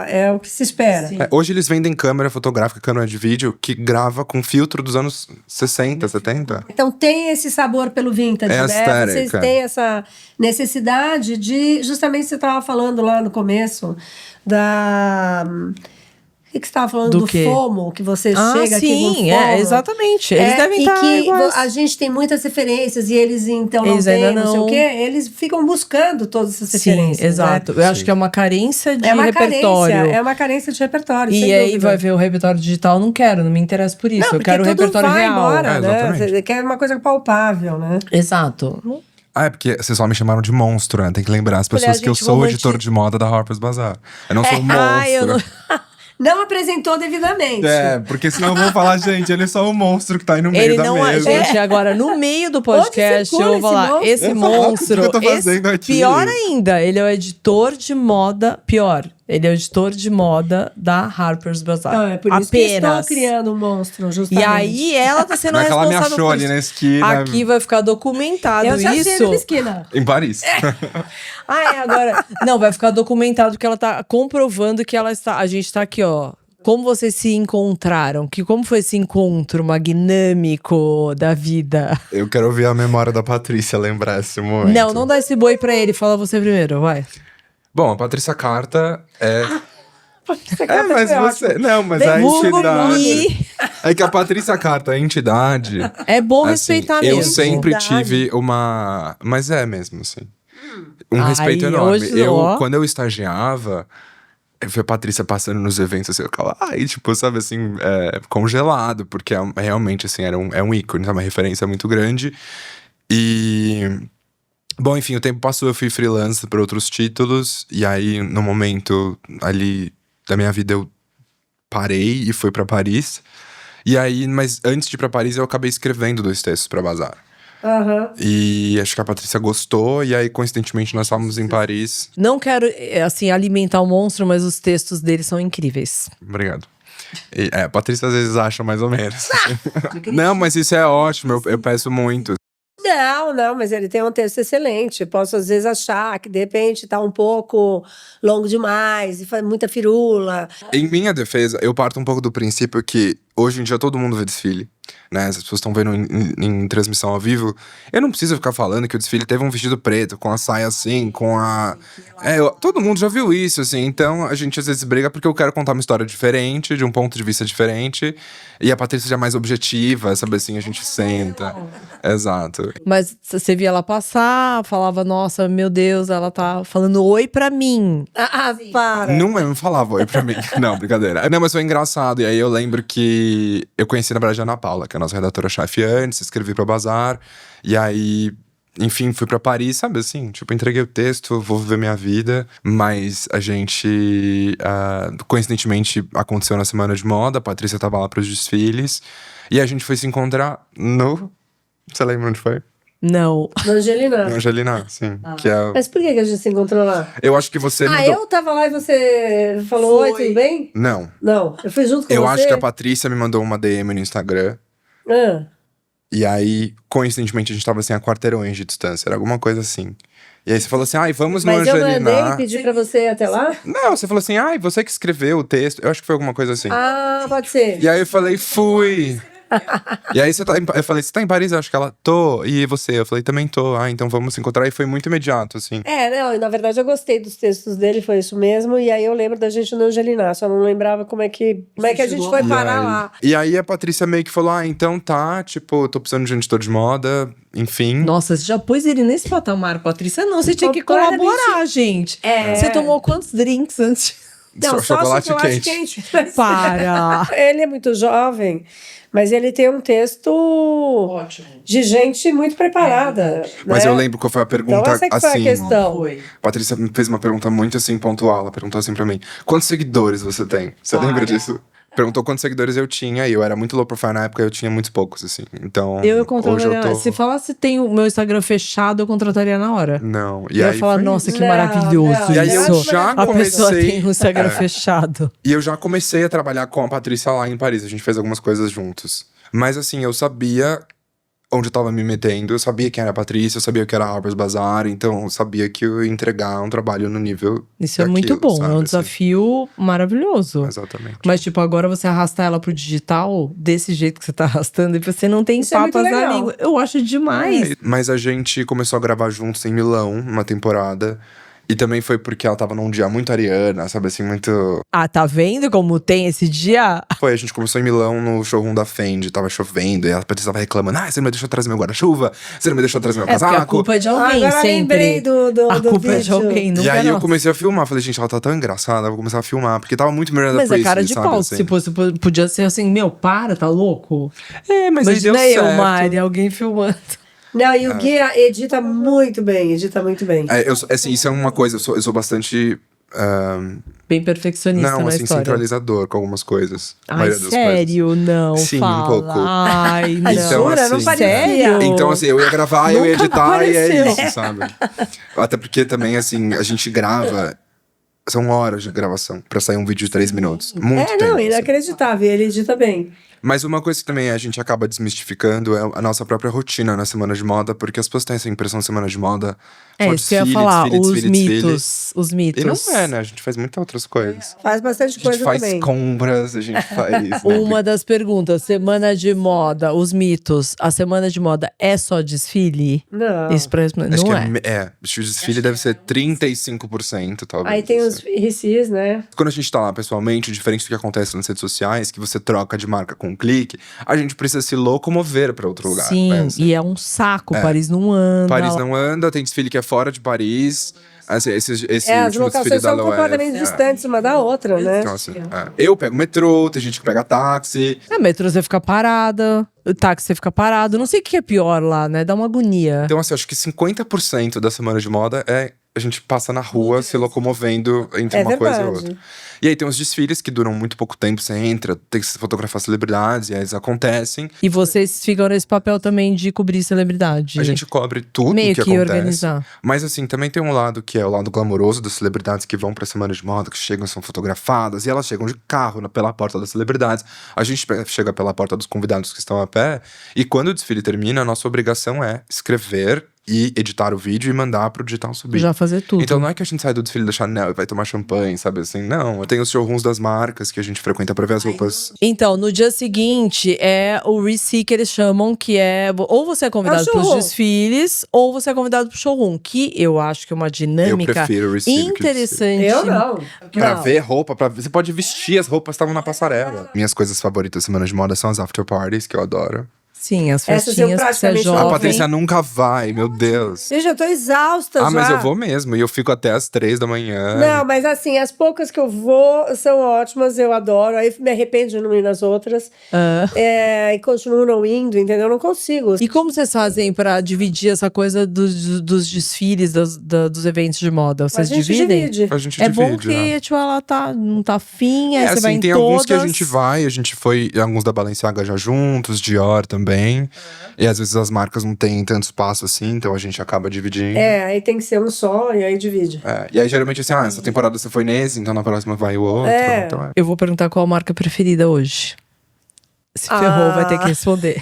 é o que se espera. Hoje eles vendem câmera fotográfica, câmera de vídeo, que grava com filtro dos anos 60, 70. Então tem esse sabor pelo vintage, né? Vocês têm essa necessidade de… Justamente você estava falando lá no começo da… O que você estava falando do FOMO, que você chega aqui com FOMO. Exatamente. Eles devem estar iguais. A gente tem muitas referências e eles então não têm, não sei o quê. Eles ficam buscando todas essas referências. Exato. Né? Eu acho que é uma carência de repertório. É uma carência de repertório. E aí vai ver o repertório digital, não me interessa por isso. Eu quero o repertório real. Embora, né? Você quer uma coisa palpável, né? Exato. É porque vocês só me chamaram de monstro, né? Tem que lembrar as pessoas que eu sou o editor de moda da Harper's Bazaar. Eu não sou um monstro. Não apresentou devidamente. Porque senão vão falar, gente, ele é só um monstro que tá aí no meio da mesa. Gente, agora, no meio do podcast, eu vou falar, esse monstro… O que eu tô fazendo aqui? Pior ainda, ele é o editor de moda… Ele é o editor de moda da Harper's Bazaar. Então, é por isso que estou criando um monstro, justamente. E aí, ela tá sendo responsável ela me achou ali na esquina. Aqui vai ficar documentado isso. Eu já sei na esquina. Em Paris. Agora… Não, vai ficar documentado que ela tá comprovando que a gente tá aqui, ó. Como vocês se encontraram? Como foi esse encontro magnâmico da vida? Eu quero ouvir a memória da Patrícia lembrar esse momento. Não dá esse boi pra ele. Fala você primeiro, vai. Bom, a Patrícia Carta é… mas você… Não, mas a entidade… É que a Patrícia Carta, a entidade… É bom respeitar mesmo. Eu sempre tive uma… Mas é mesmo, assim. Um respeito enorme. Quando eu estagiava… Eu vi a Patrícia passando nos eventos, assim, eu ficava, sabe, assim, congelado, porque realmente, assim, é um ícone, é uma referência muito grande. E… Bom, enfim, o tempo passou, eu fui freelance para outros títulos, e aí, no momento ali da minha vida, eu parei e fui para Paris. E aí, mas antes de ir para Paris, eu acabei escrevendo 2 textos para Bazaar. E acho que a Patrícia gostou, e aí, coincidentemente, nós estávamos em Paris. Não quero, assim, alimentar o monstro, mas os textos dele são incríveis. Obrigado. A Patrícia às vezes acha mais ou menos. Não, mas isso é ótimo, eu peço muito. Não, mas ele tem um texto excelente. Posso, às vezes, achar que, de repente, tá um pouco longo demais e faz muita firula. Em minha defesa, eu parto um pouco do princípio que hoje em dia todo mundo vê desfile, né? As pessoas estão vendo em transmissão ao vivo. Eu não preciso ficar falando que o desfile teve um vestido preto, com a saia assim, com a… todo mundo já viu isso, assim. Então, a gente às vezes briga porque eu quero contar uma história diferente, de um ponto de vista diferente. E a Patrícia já é mais objetiva, sabe assim? A gente senta. Exato. Mas você via ela passar, falava, nossa, meu Deus, ela tá falando oi pra mim. Para. Não falava oi pra mim. Não, brincadeira. Não, mas foi engraçado. E aí eu lembro que eu conheci, na verdade, a Ana Paula, que é a nossa redatora-chefe antes, escrevi pra Bazaar. E aí, enfim, fui pra Paris, sabe assim? Tipo, entreguei o texto, vou viver minha vida. Mas a gente, coincidentemente, aconteceu na Semana de Moda. A Patrícia tava lá pros desfiles. E a gente foi se encontrar no… Você lembra onde foi? Não. No Angelina. No Angelina, sim. Que é… Mas por que a gente se encontrou lá? Eu acho que você… eu tava lá e você falou, oi, tudo bem? Não. Não, eu fui junto com você. Eu acho que a Patrícia me mandou uma DM no Instagram. E aí, coincidentemente, a gente tava assim a quarteirões de distância. Era alguma coisa assim. E aí você falou assim, vamos no Angelina. Mas eu mandei e pedi pra você ir até lá? Não, você falou assim, você que escreveu o texto. Eu acho que foi alguma coisa assim. Pode ser. E aí eu falei, fui. E aí eu falei, você tá em Paris? Eu acho que ela, tô. E você? Eu falei, também tô. Então vamos se encontrar. E foi muito imediato, assim. Na verdade eu gostei dos textos dele, foi isso mesmo. E aí eu lembro da gente no Angelina, só não lembrava como é que a gente foi parar lá. E aí a Patrícia meio que falou, então tá, tipo, tô precisando de um editor de moda, enfim. Nossa, você já pôs ele nesse patamar, Patrícia? Não, você tinha que colaborar, gente. Você tomou quantos drinks antes? Não, só chocolate chocolate quente. quente. Para! Ele é muito jovem, mas ele tem um texto de gente muito preparada. Mas né? eu lembro qual foi a pergunta, Então essa que foi a assim… questão. Patrícia me fez uma pergunta muito assim, pontual. Ela perguntou assim pra mim: quantos seguidores você tem? Você lembra disso? Perguntou quantos seguidores eu tinha, e eu era muito low profile na época, eu tinha muito poucos, assim. Então, Eu hoje contrataria. eu tô… Se falasse tem o meu Instagram fechado, eu contrataria na hora. Não, e Eu aí ia falar, foi nossa, isso. que maravilhoso não, E aí isso. eu já A pessoa comecei… tem um Instagram fechado. E eu já comecei a trabalhar com a Patrícia lá em Paris. A gente fez algumas coisas juntos. Mas assim, eu sabia onde eu tava me metendo. Eu sabia quem era a Patrícia, eu sabia que era a Harper's Bazaar. Então eu sabia que eu ia entregar um trabalho no nível Isso é daquilo, muito bom, sabe, é um assim. desafio maravilhoso. Exatamente. Mas, tipo, agora você arrastar ela pro digital desse jeito que você tá arrastando e você não tem Isso é muito papas na legal. língua. Eu acho demais. Mas a gente começou a gravar juntos em Milão, uma temporada. E também foi porque ela tava num dia muito ariana, sabe assim, muito… Ah, tá vendo como tem esse dia? Foi, a gente começou em Milão no showroom da Fendi, tava chovendo, e a Patrícia tava reclamando: você não me deixou trazer meu guarda-chuva, você não me deixou trazer meu É porque a casaco. culpa é de alguém, Agora lembrei sempre. do A culpa é de vídeo. alguém, nunca E aí é eu nossa. comecei a filmar, falei, gente, ela tá tão engraçada, eu vou começar a filmar, porque tava muito melhor da Mas é Priestley, cara de sabe, pau. assim. Se fosse, podia ser assim, meu, para, tá louco? Mas aí deu Imagina eu, certo. Mari, alguém filmando. Não, e o Gui edita muito bem, edita muito bem. Assim, isso é uma coisa, eu sou bastante… Bem perfeccionista não, na assim, história. centralizador com algumas coisas. a Ai, maioria das sério? Não, Sim, um fala. pouco. Ai, não. Ai, jura? Não parecia. Sério? Então, assim, eu ia gravar, eu ia Nunca editar e é apareceu. isso, sabe? Até porque também, assim, a gente grava… São horas de gravação pra sair um vídeo de 3 minutos. Muito tempo. Não, assim. inacreditável. Ele edita bem. Mas uma coisa que também a gente acaba desmistificando é a nossa própria rotina na semana de moda, porque as pessoas têm essa impressão de semana de moda. É só isso que eu ia desfile, falar, desfile, os desfile, mitos. desfile. Os mitos. E não é, né? A gente faz muitas outras coisas. Faz bastante A gente coisa faz também. compras, a gente faz… né? Uma das perguntas, semana de moda, os mitos. A semana de moda é só desfile? Não. Isso pra responder. Acho Não que é. o desfile deve ser 35%, talvez. Aí tem assim. os RCs, né? Quando a gente tá lá pessoalmente, diferente do que acontece nas redes sociais, que você troca de marca com um clique, a gente precisa se locomover pra outro lugar. Sim, né, assim. e é um saco. Paris não anda. Paris não anda, tem desfile que é fora de Paris. Assim, esse As último desfile locações da são Loewe. completamente distantes uma da outra, né? Então, assim, eu pego metrô, tem gente que pega táxi. A metrô você fica parada, o táxi você fica parado. Não sei o que é pior lá, né? Dá uma agonia. Então, assim, acho que 50% da semana de moda é a gente passa na rua se locomovendo entre uma coisa e outra. E aí tem os desfiles que duram muito pouco tempo, você entra, tem que fotografar celebridades, e aí eles acontecem. E vocês ficam nesse papel também de cobrir celebridade. A gente cobre tudo meio que que acontece. organizar. Mas assim, também tem um lado que é o lado glamouroso das celebridades que vão pra semana de moda, que chegam e são fotografadas, e elas chegam de carro pela porta das celebridades. A gente chega pela porta dos convidados que estão a pé, e quando o desfile termina, a nossa obrigação é escrever e editar o vídeo e mandar pro digital subir. Já fazer tudo. Então não é que a gente sai do desfile da Chanel e vai tomar champanhe, sabe assim? Não, tem os showrooms das marcas que a gente frequenta pra ver as roupas. Então, no dia seguinte é o receipt que eles chamam, que é… Ou você é convidado pros showroom. desfiles, ou você é convidado pro showroom. Que eu acho que é uma dinâmica prefiro o receipt do que o interessante. Eu não. Pra Não. ver roupa, você pode vestir as roupas que estavam na passarela. Minhas coisas favoritas da semana de moda são as after parties, que eu adoro. Sim, as Essas eu festinhas que você é praticamente não A jovem. Patrícia nunca vai, meu Deus. Gente, eu tô exausta já. Mas eu vou mesmo, e eu fico até as 3 da manhã. Não, mas assim, as poucas que eu vou são ótimas, eu adoro. Aí me arrependo de não ir nas outras. E continuo não indo, entendeu? Eu não consigo. E como vocês fazem pra dividir essa coisa dos desfiles, dos eventos de moda? Vocês a gente dividem? divide. A gente É divide, bom que, né? tipo, ela não tá afim, aí você vai em tem todas. alguns que a gente vai, a gente foi em alguns da Balenciaga já juntos, Dior também. E às vezes as marcas não têm tanto espaço assim, então a gente acaba dividindo. Aí tem que ser um só, e aí divide. E aí geralmente assim, essa temporada você foi nesse, então na próxima vai o outro. Então, Eu vou perguntar qual a marca preferida hoje. Se ferrou, vai ter que responder.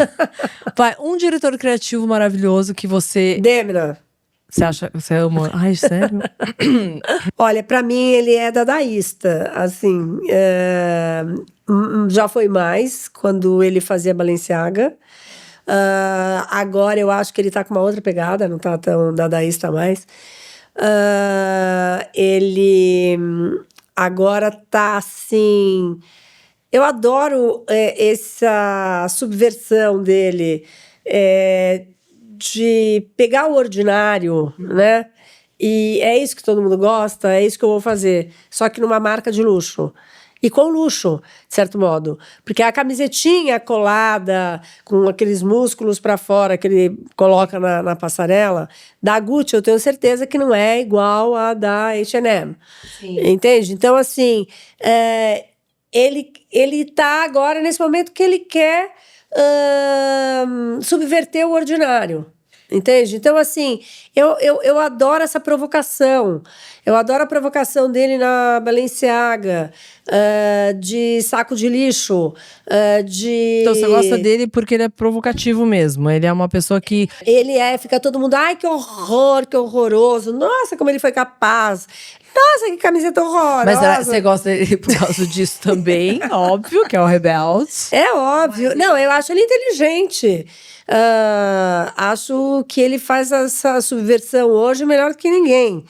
Vai, um diretor criativo maravilhoso que você… Demna. Você acha… Você ama… Ai, sério? Olha, pra mim ele é dadaísta, assim, já foi mais quando ele fazia Balenciaga. Agora eu acho que ele tá com uma outra pegada, não tá tão dadaísta mais. Ele agora tá assim… Eu adoro essa subversão dele, de pegar o ordinário, né? E é isso que todo mundo gosta, é isso que eu vou fazer. Só que numa marca de luxo. E com luxo, de certo modo. Porque a camisetinha colada, com aqueles músculos para fora que ele coloca na passarela, da Gucci, eu tenho certeza que não é igual a da H&M. Entende? Então, assim, ele tá agora nesse momento que ele quer subverter o ordinário. Entende? Então, assim, eu adoro essa provocação. Eu adoro a provocação dele na Balenciaga, de saco de lixo, Então você gosta dele porque ele é provocativo mesmo. Ele é uma pessoa que… fica todo mundo, ai, que horror, que horroroso. Nossa, como ele foi capaz. Nossa, que camiseta horrorosa. Mas você gosta dele por causa disso também, óbvio, que é o rebelde. É óbvio. Não, eu acho ele inteligente. Acho que ele faz essa subversão hoje melhor que ninguém.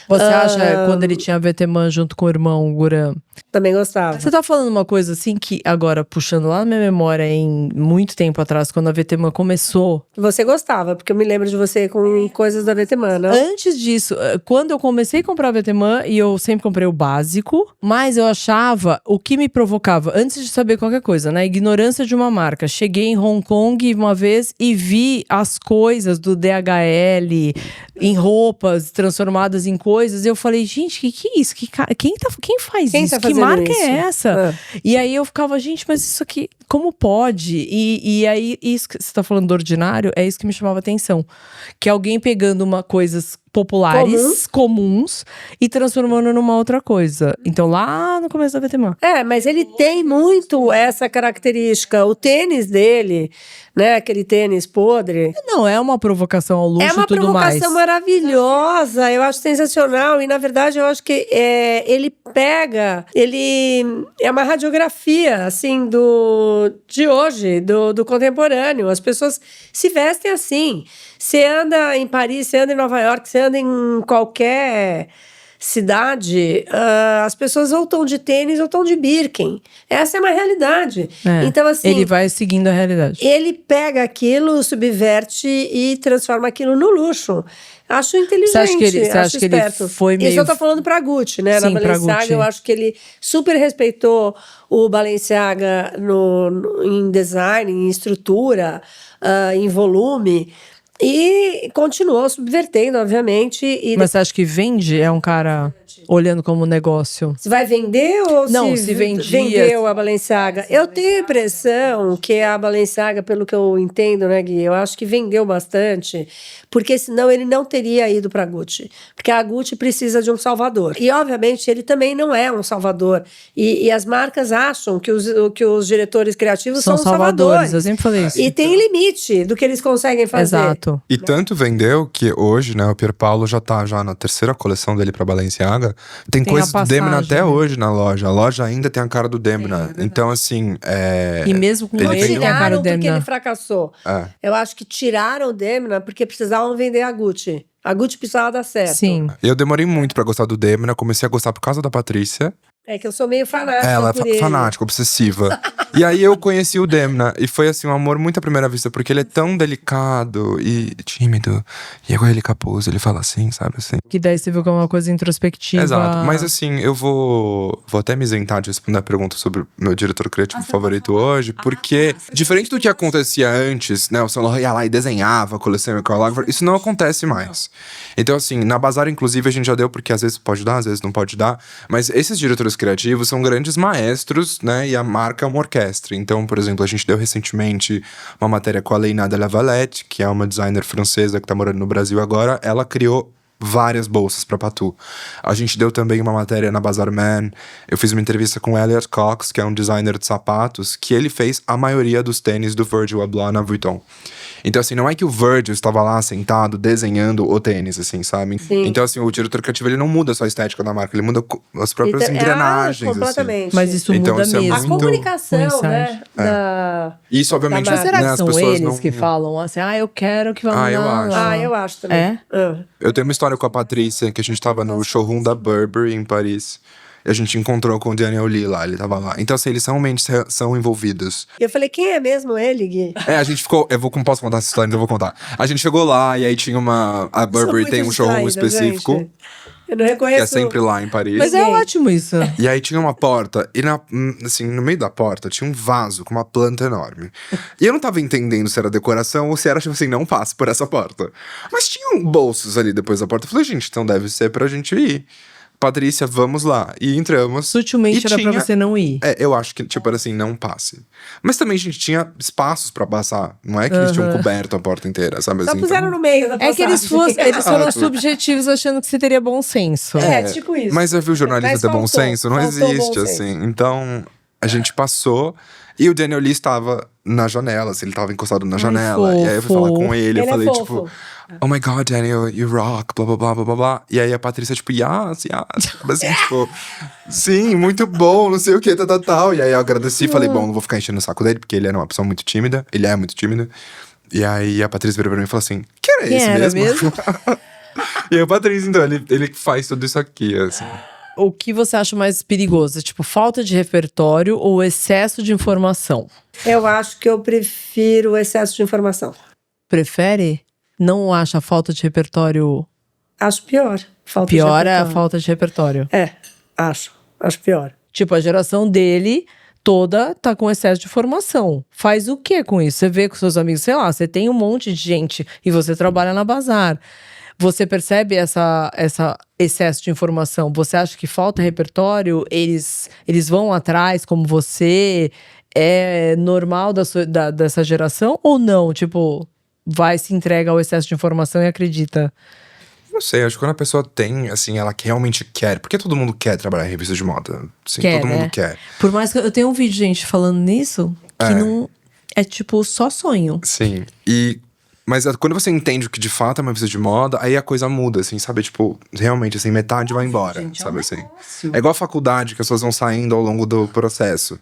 Você acha, quando ele tinha a Vetements junto com o irmão, o Guram… Também gostava. Você tá falando uma coisa assim que, agora, puxando lá na minha memória, em muito tempo atrás, quando a Vetements começou… Você gostava, porque eu me lembro de você com coisas da Vetements, não? Antes disso, quando eu comecei a comprar a Vetements, e eu sempre comprei o básico, mas eu achava, o que me provocava, antes de saber qualquer coisa, né? Ignorância de uma marca. Cheguei em Hong Kong uma vez e vi as coisas do DHL em roupas transformadas em coisas, e eu falei, gente, que é isso? Quem faz isso? Que marca é essa? E aí eu ficava, gente, mas isso aqui, como pode? E aí, isso que você tá falando do ordinário, é isso que me chamava atenção. Que alguém pegando coisas populares, comuns, e transformando numa outra coisa. Então, lá no começo da Vetements. Mas ele tem muito essa característica. O tênis dele, né, aquele tênis podre… Não, é uma provocação ao luxo e tudo mais. É uma provocação maravilhosa, eu acho sensacional. E, na verdade, eu acho que ele é uma radiografia, assim, de hoje, do contemporâneo. As pessoas se vestem assim. Você anda em Paris, você anda em Nova York, você anda em qualquer cidade, as pessoas ou estão de tênis ou estão de Birkin. Essa é uma realidade. Então, assim, ele vai seguindo a realidade. Ele pega aquilo, subverte e transforma aquilo no luxo. Acho inteligente, você acha que ele foi meio… Isso eu tô falando pra Gucci, né? Sim, na Balenciaga, eu acho que ele super respeitou o Balenciaga em design, em estrutura, em volume. E continuou subvertendo, obviamente. Mas você acha que vende? É um cara olhando como negócio? Se vai vender ou não, se vendia. Vendeu a Balenciaga? Eu tenho a impressão que a Balenciaga, pelo que eu entendo, né, Gui? Eu acho que vendeu bastante, porque senão ele não teria ido para a Gucci. Porque a Gucci precisa de um salvador. E, obviamente, ele também não é um salvador. E as marcas acham que os diretores criativos são salvadores. Eu sempre falei isso. E tem limite do que eles conseguem fazer. Exato. E tanto vendeu que hoje, né, o Pierpaolo já tá na terceira coleção dele pra Balenciaga. Tem coisas do Demna até hoje na loja. A loja ainda tem a cara do Demna. Então, assim… E mesmo com ele tem a cara do Demna. Porque ele fracassou. Eu acho que tiraram o Demna porque precisavam vender a Gucci. A Gucci precisava dar certo. Sim. Eu demorei muito pra gostar do Demna. Comecei a gostar por causa da Patrícia. É que eu sou meio fanática. Ela é fanática, obsessiva. E aí eu conheci o Demna. E foi assim, um amor muito à primeira vista. Porque ele é tão delicado e tímido. E agora ele capuz, ele fala assim, sabe assim. Que daí você viu que é uma coisa introspectiva. Exato. Mas assim, eu vou até me isentar de responder a pergunta sobre o meu diretor criativo favorito hoje. Porque, diferente do que acontecia antes, né? O Saint Laurent ia lá e desenhava a coleção Karl Lagerfeld. Isso não acontece mais. Então assim, na Bazar, inclusive, a gente já deu. Porque às vezes pode dar, às vezes não pode dar. Mas esses diretores criativos são grandes maestros, né? E a marca é uma orquestra. Então, por exemplo, a gente deu recentemente uma matéria com a Leina de la Valette, que é uma designer francesa que tá morando no Brasil agora. Ela criou várias bolsas pra Patou. A gente deu também uma matéria na Bazaar Man. Eu fiz uma entrevista com o Elliot Cox, que é um designer de sapatos, que ele fez a maioria dos tênis do Virgil Abloh na Vuitton. Então, assim, não é que o Virgil estava lá sentado desenhando o tênis, assim, sabe? Sim. Então, assim, o diretor criativo, ele não muda só a estética da marca, ele muda as próprias engrenagens, completamente. assim. Mas isso Então, muda isso é mesmo. A comunicação, né? Isso, obviamente, Mas será que as são pessoas eles não… que falam assim, eu quero que vá lá. eu acho. Eu acho também. É? Eu tenho uma história com a Patrícia, que a gente tava no showroom da Burberry, em Paris. E a gente encontrou com o Daniel Lee lá, ele tava lá. Então, assim, eles realmente são envolvidos. Eu falei, quem é mesmo ele, Gui? A gente ficou. Posso contar essa história? Então eu vou contar. A gente chegou lá e aí tinha uma. A Burberry tem um showroom específico. Gente. Eu não reconheço. Que é sempre lá em Paris. Mas é ótimo isso. E aí tinha uma porta, e assim, no meio da porta tinha um vaso com uma planta enorme. E eu não tava entendendo se era decoração ou se era, tipo assim, não passe por essa porta. Mas tinham bolsos ali depois da porta. Eu falei, gente, então deve ser pra gente ir. Patrícia, vamos lá. E entramos. Sutilmente era pra você não ir. Eu acho que, tipo, era assim, não passe. Mas também a gente tinha espaços pra passar. Não é que eles tinham coberto a porta inteira, sabe? Só Assim, puseram no meio da passagem. É que eles foram subjetivos achando que você teria bom senso. Tipo isso. Mas eu vi o jornalista ter bom senso? Não existe, assim. Então, a gente passou. E o Daniel Lee estava na janela, assim, ele estava encostado na janela. Fofo. E aí eu fui falar com ele, eu falei, fofo. tipo, oh my God, Daniel, you rock, blá, blá, blá, blá, blá, blá. E aí a Patrícia, tipo, yes. Assim, tipo, sim, muito bom, não sei o que, tal. E aí eu agradeci e falei, bom, não vou ficar enchendo o saco dele, porque ele era uma pessoa muito tímida, ele é muito tímido. E aí a Patrícia virou pra mim e falou assim, que era esse mesmo? E aí o Patrícia, então, ele faz tudo isso aqui, assim. O que você acha mais perigoso? Tipo, falta de repertório ou excesso de informação? Eu acho que eu prefiro o excesso de informação. Prefere? Não acha a falta de repertório Acho pior. pior é a falta de repertório? Acho pior. Tipo, a geração dele toda tá com excesso de informação. Faz o que com isso? Você vê com seus amigos, sei lá, você tem um monte de gente e você trabalha na Bazar. Você percebe essa excesso de informação? Você acha que falta repertório? Eles vão atrás como você? É normal dessa geração ou não? Tipo, vai, se entrega ao excesso de informação e acredita? Não sei, acho que quando a pessoa tem, assim, ela realmente quer. Porque todo mundo quer trabalhar em revista de moda. Assim, todo mundo quer. Por mais que eu tenha um vídeo, gente, falando nisso, que não é tipo só sonho. Sim. Mas quando você entende o que de fato é uma revista de moda, aí a coisa muda, assim, sabe? Tipo, realmente, assim, metade vai embora, gente, sabe é um assim? negócio. É igual a faculdade, que as pessoas vão saindo ao longo do processo.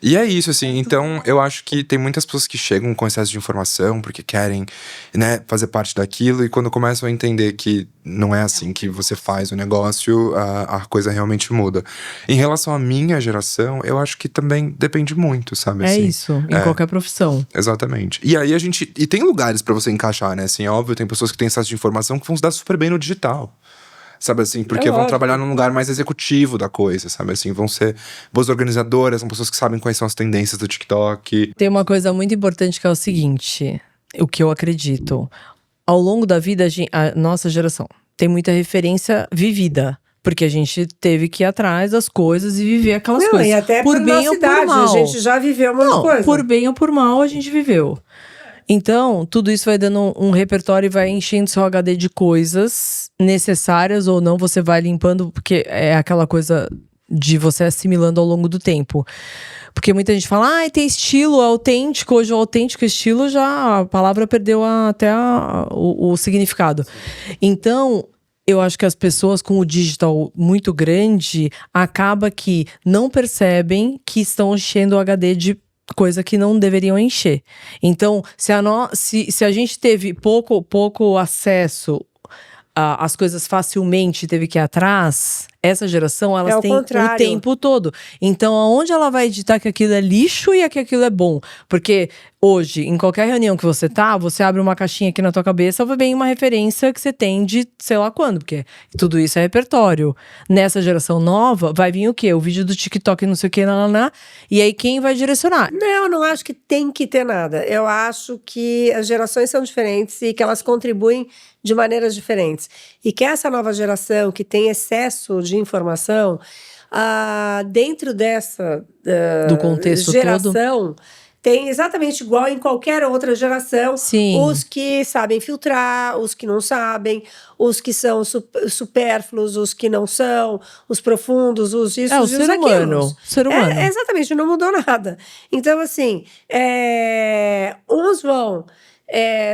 E é isso, assim, então eu acho que tem muitas pessoas que chegam com excesso de informação, porque querem, né, fazer parte daquilo, e quando começam a entender que não é assim que você faz o negócio, a coisa realmente muda. Em relação à minha geração, eu acho que também depende muito, sabe? É assim? isso, em qualquer profissão. Exatamente. E aí e tem lugares pra você encaixar, né? Assim, óbvio, tem pessoas que têm excesso de informação que vão se dar super bem no digital. Sabe assim? Porque vão trabalhar num lugar mais executivo da coisa, sabe assim? Vão ser boas organizadoras, são pessoas que sabem quais são as tendências do TikTok. Tem uma coisa muito importante que é o seguinte, o que eu acredito. Ao longo da vida, a nossa geração tem muita referência vivida. Porque a gente teve que ir atrás das coisas e viver aquelas coisas. E até por bem nossa ou idade, por mal. a gente já viveu um monte de coisa. Por bem ou por mal, a gente viveu. Então, tudo isso vai dando um repertório e vai enchendo seu HD de coisas necessárias ou não. Você vai limpando, porque é aquela coisa de você assimilando ao longo do tempo. Porque muita gente fala, tem estilo autêntico. Hoje o autêntico estilo, já a palavra perdeu até o significado. Então, eu acho que as pessoas com o digital muito grande, acaba que não percebem que estão enchendo o HD de coisa que não deveriam encher. Então, se a gente teve pouco acesso às coisas facilmente, teve que ir atrás, essa geração, elas têm o tempo todo. Então, aonde ela vai editar que aquilo é lixo e que aquilo é bom? Porque hoje, em qualquer reunião que você tá, você abre uma caixinha aqui na tua cabeça, vem uma referência que você tem de sei lá quando, porque tudo isso é repertório. Nessa geração nova, vai vir o quê? O vídeo do TikTok, não sei o quê, e aí quem vai direcionar? Não, eu não acho que tem que ter nada. Eu acho que as gerações são diferentes e que elas contribuem de maneiras diferentes. E que essa nova geração, que tem excesso de informação, dentro dessa do contexto geração, todo, tem exatamente igual em qualquer outra geração. Sim. Os que sabem filtrar, os que não sabem, os que são supérfluos, os que não são, os profundos, os isso, o os ser humano. Ser humano. Exatamente, não mudou nada. Então, assim, uns vão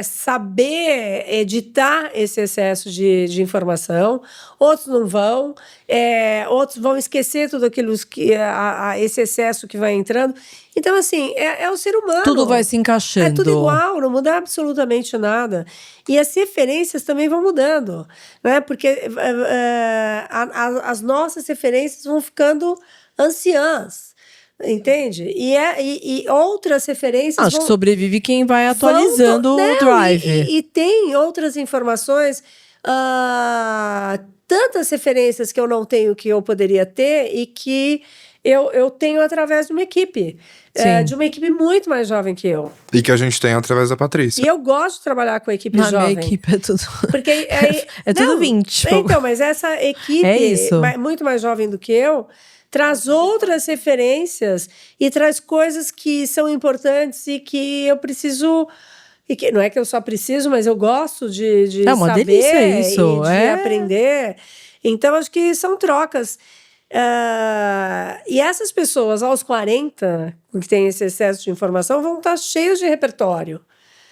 saber editar esse excesso de informação, outros não vão, outros vão esquecer tudo aquilo, esse excesso que vai entrando. Então, assim, é o ser humano. Tudo vai se encaixando. É tudo igual, não muda absolutamente nada. E as referências também vão mudando, né? Porque as nossas referências vão ficando anciãs. Entende? E outras referências. Acho que sobrevive quem vai atualizando o drive. E tem outras informações, tantas referências que eu não tenho que eu poderia ter e que eu tenho através de uma equipe. De uma equipe muito mais jovem que eu. E que a gente tem através da Patrícia. E eu gosto de trabalhar com a equipe jovem. Minha equipe é tudo. Porque tudo 20. Então, mas essa equipe muito mais jovem do que eu traz outras referências e traz coisas que são importantes e que eu preciso. E que, não é que eu só preciso, mas eu gosto de uma saber delícia isso. E de aprender. Então, acho que são trocas. E essas pessoas, aos 40, que têm esse excesso de informação, vão estar cheios de repertório.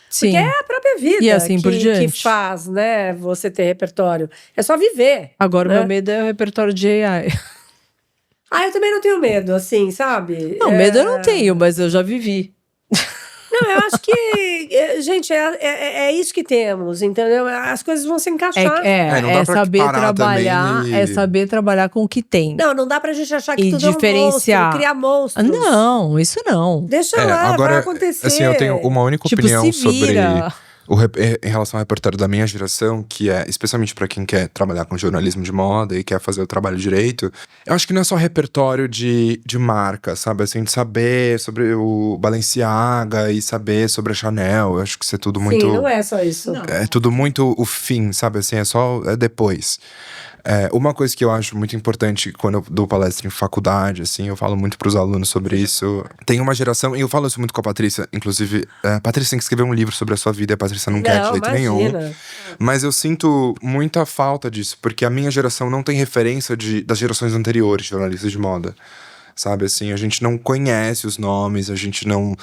Sim. Porque é a própria vida e assim por diante. Que faz, né, você ter repertório. É só viver. Agora, né? O meu medo é o repertório de AI. Eu também não tenho medo, assim, sabe? Não, medo eu não tenho, mas eu já vivi. Não, eu acho que, gente, é isso que temos, entendeu? As coisas vão se encaixar. É saber trabalhar, é saber trabalhar com o que tem. Não dá pra gente achar que e tudo diferenciar. É um monstro, criar monstros. Não, isso não. Deixa lá, agora, vai acontecer. Assim, eu tenho uma única opinião sobre em relação ao repertório da minha geração, que é especialmente para quem quer trabalhar com jornalismo de moda e quer fazer o trabalho direito. Eu acho que não é só repertório de marca, sabe? Assim, de saber sobre o Balenciaga e saber sobre a Chanel. Eu acho que isso é tudo muito. Sim, não é só isso. Não. É tudo muito o fim, sabe? Assim, é depois. Uma coisa que eu acho muito importante quando eu dou palestra em faculdade, assim, eu falo muito pros alunos sobre isso. Tem uma geração, e eu falo isso muito com a Patrícia, inclusive, a Patrícia tem que escrever um livro sobre a sua vida, e a Patrícia não quer de jeito nenhum. Mas eu sinto muita falta disso, porque a minha geração não tem referência das gerações anteriores de jornalistas de moda. Sabe, assim, a gente não conhece os nomes, a gente não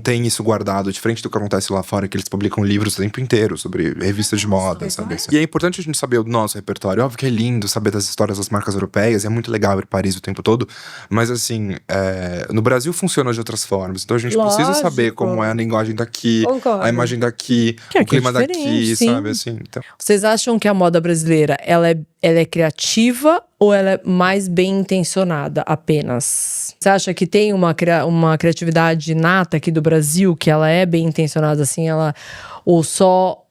tem isso guardado, diferente do que acontece lá fora, que eles publicam livros o tempo inteiro sobre revistas de moda, sabe? Assim. E é importante a gente saber o nosso repertório. Óbvio que é lindo saber das histórias das marcas europeias, é muito legal ir Paris o tempo todo, mas assim, no Brasil funciona de outras formas, então a gente precisa saber como é a linguagem daqui, a imagem daqui, o clima daqui, sim. sabe, assim. Então. Vocês acham que a moda brasileira, ela é criativa ou ela é mais bem intencionada apenas? Você acha que tem uma criatividade nata aqui do Brasil, que ela é bem intencionada assim, ou só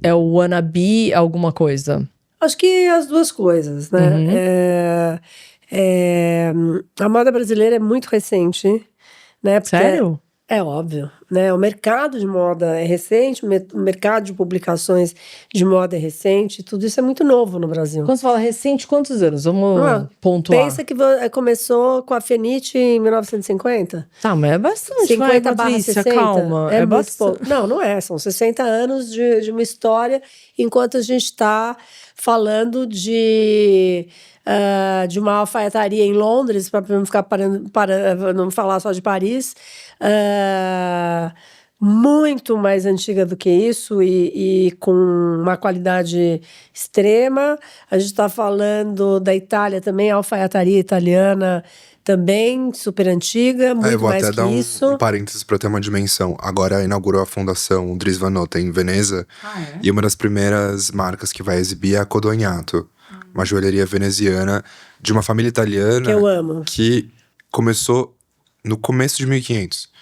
é o wannabe alguma coisa? Acho que as duas coisas, né? A moda brasileira é muito recente, né? Porque sério? É óbvio, né? O mercado de moda é recente, o mercado de publicações de moda é recente, tudo isso é muito novo no Brasil. Quando você fala recente, quantos anos? Vamos pontuar. Pensa que começou com a Fenite em 1950. Tá, mas é bastante. 50 barra 60. Calma. É bastante. Não é. São 60 anos de uma história, enquanto a gente está falando de uma alfaiataria em Londres, para não ficar não falar só de Paris, muito mais antiga do que isso e com uma qualidade extrema. A gente está falando da Itália também, a alfaiataria italiana também, super antiga, muito mais que isso. Eu vou até dar um parênteses para ter uma dimensão. Agora inaugurou a fundação Dries Van Noten em Veneza, e uma das primeiras marcas que vai exibir é a Codognato, uma joalheria veneziana de uma família italiana que eu amo, que começou no começo de 1500.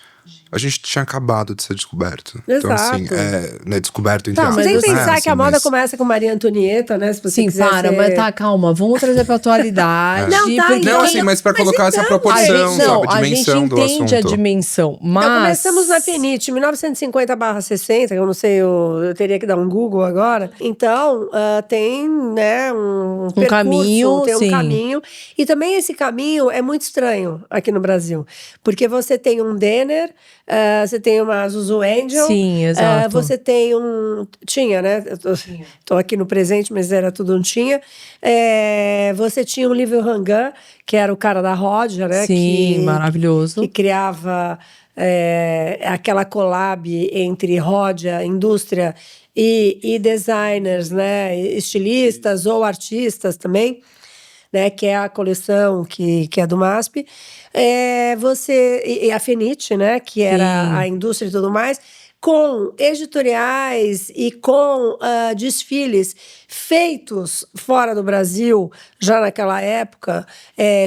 A gente tinha acabado de ser descoberto. Exato. Então, assim, descoberto entre aspas. Mas tem que pensar assim, que a moda começa com Maria Antonieta, né? Se você quiser mas calma, vamos trazer pra atualidade. Mas pra colocar essa proporção, sabe? A dimensão do assunto. A gente entende a dimensão, mas... Então, começamos na Fenite, 1950/60, eu não sei, eu teria que dar um Google agora. Então, tem, né, um percurso, caminho, tem um caminho. E também esse caminho é muito estranho aqui no Brasil. Porque você tem um Denner, você tem uma Zuzu Angel. Sim, exato. Você tem tinha, né? Tô aqui no presente, mas era tudo um tinha. Você tinha o Livre Hangan, que era o cara da Rodia, né? Sim, maravilhoso. Que criava aquela collab entre Ródia, indústria e designers, né, estilistas ou artistas também, né, que é a coleção que é do MASP, e a Fenite, né, que era a indústria e tudo mais, com editoriais e com desfiles feitos fora do Brasil, já naquela época,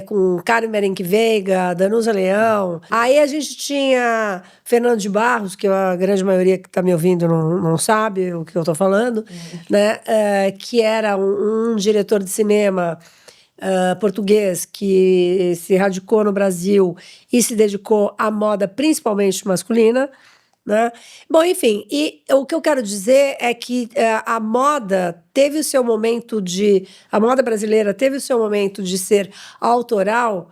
com Karen Merenque Veiga, Danusa Leão. Aí a gente tinha Fernando de Barros, que a grande maioria que está me ouvindo não sabe o que eu estou falando, né? Que era um diretor de cinema português que se radicou no Brasil e se dedicou à moda principalmente masculina, né? Bom, enfim, e o que eu quero dizer é que a moda teve o seu momento a moda brasileira teve o seu momento de ser autoral.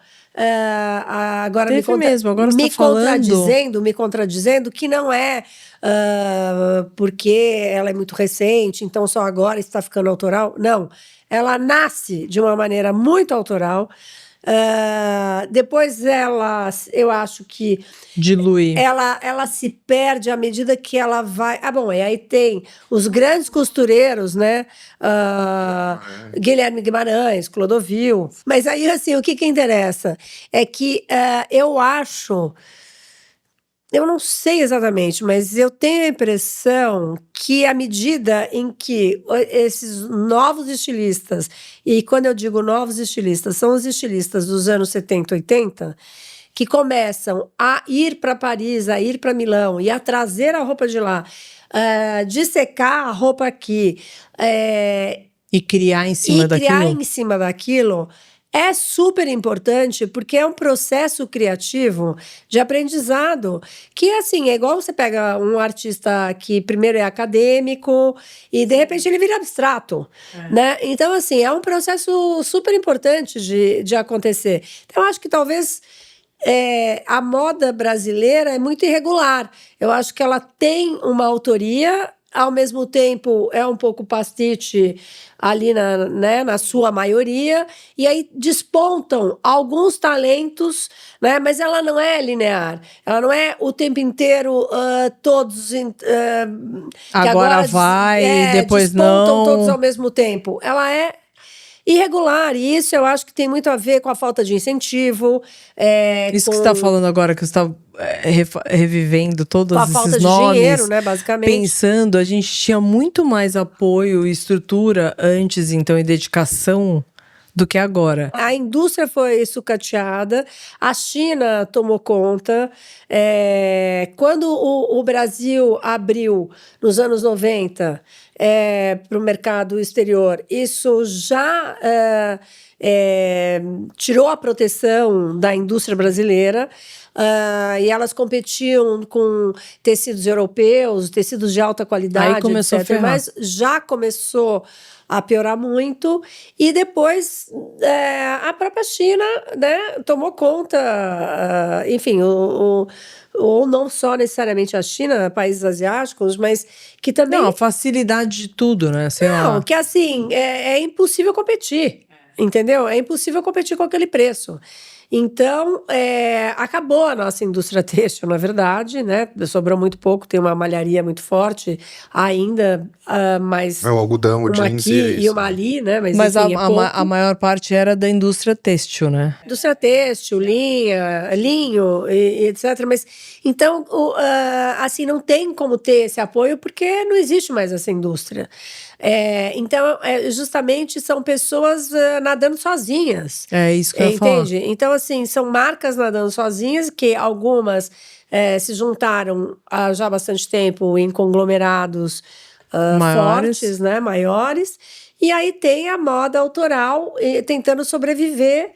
Agora me contradizendo que não é porque ela é muito recente, então só agora está ficando autoral. Não, ela nasce de uma maneira muito autoral. Depois eu acho que dilui. Ela se perde à medida que ela vai. E aí tem os grandes costureiros, né? Guilherme Guimarães, Clodovil. Mas aí, assim, o que interessa é que eu acho. Eu não sei exatamente, mas eu tenho a impressão que à medida em que esses novos estilistas, e quando eu digo novos estilistas, são os estilistas dos anos 70, 80, que começam a ir para Paris, a ir para Milão e a trazer a roupa de lá, dissecar a roupa aqui. E criar em cima daquilo. É super importante porque é um processo criativo de aprendizado que, assim, é igual você pega um artista que primeiro é acadêmico e, de repente, ele vira abstrato, né? Então, assim, é um processo super importante de acontecer. Então, eu acho que talvez a moda brasileira é muito irregular. Eu acho que ela tem uma autoria, ao mesmo tempo é um pouco pastiche ali na sua maioria, e aí despontam alguns talentos, né? Mas ela não é linear, ela não é o tempo inteiro todos agora vai, depois despontam não, todos ao mesmo tempo. Ela é irregular, e isso eu acho que tem muito a ver com a falta de incentivo. Que você está falando agora, que você está revivendo todos esses nomes. Com a falta de dinheiro, né, basicamente. Pensando, a gente tinha muito mais apoio e estrutura antes, então, e dedicação do que agora. A indústria foi sucateada, a China tomou conta. Quando o Brasil abriu, nos anos 90, para o mercado exterior, isso já tirou a proteção da indústria brasileira. E elas competiam com tecidos europeus, tecidos de alta qualidade, aí começou etc. Mas já começou a piorar muito, e depois a própria China, né, tomou conta, enfim, ou não só necessariamente a China, países asiáticos, mas que também... Não, a facilidade de tudo, né? Não, que assim, é impossível competir, entendeu? É impossível competir com aquele preço. Então, acabou a nossa indústria têxtil, na verdade, né? Sobrou muito pouco, tem uma malharia muito forte ainda, mas... o algodão, o jeans e uma ali, né? Mas enfim, a maior parte era da indústria têxtil, né? Indústria têxtil, linho, e etc. Mas, então, assim, não tem como ter esse apoio porque não existe mais essa indústria. Então, justamente, são pessoas nadando sozinhas. É isso que eu ia falar. Entende? Então, assim, são marcas nadando sozinhas, que algumas se juntaram há já bastante tempo em conglomerados fortes, né, maiores. E aí tem a moda autoral tentando sobreviver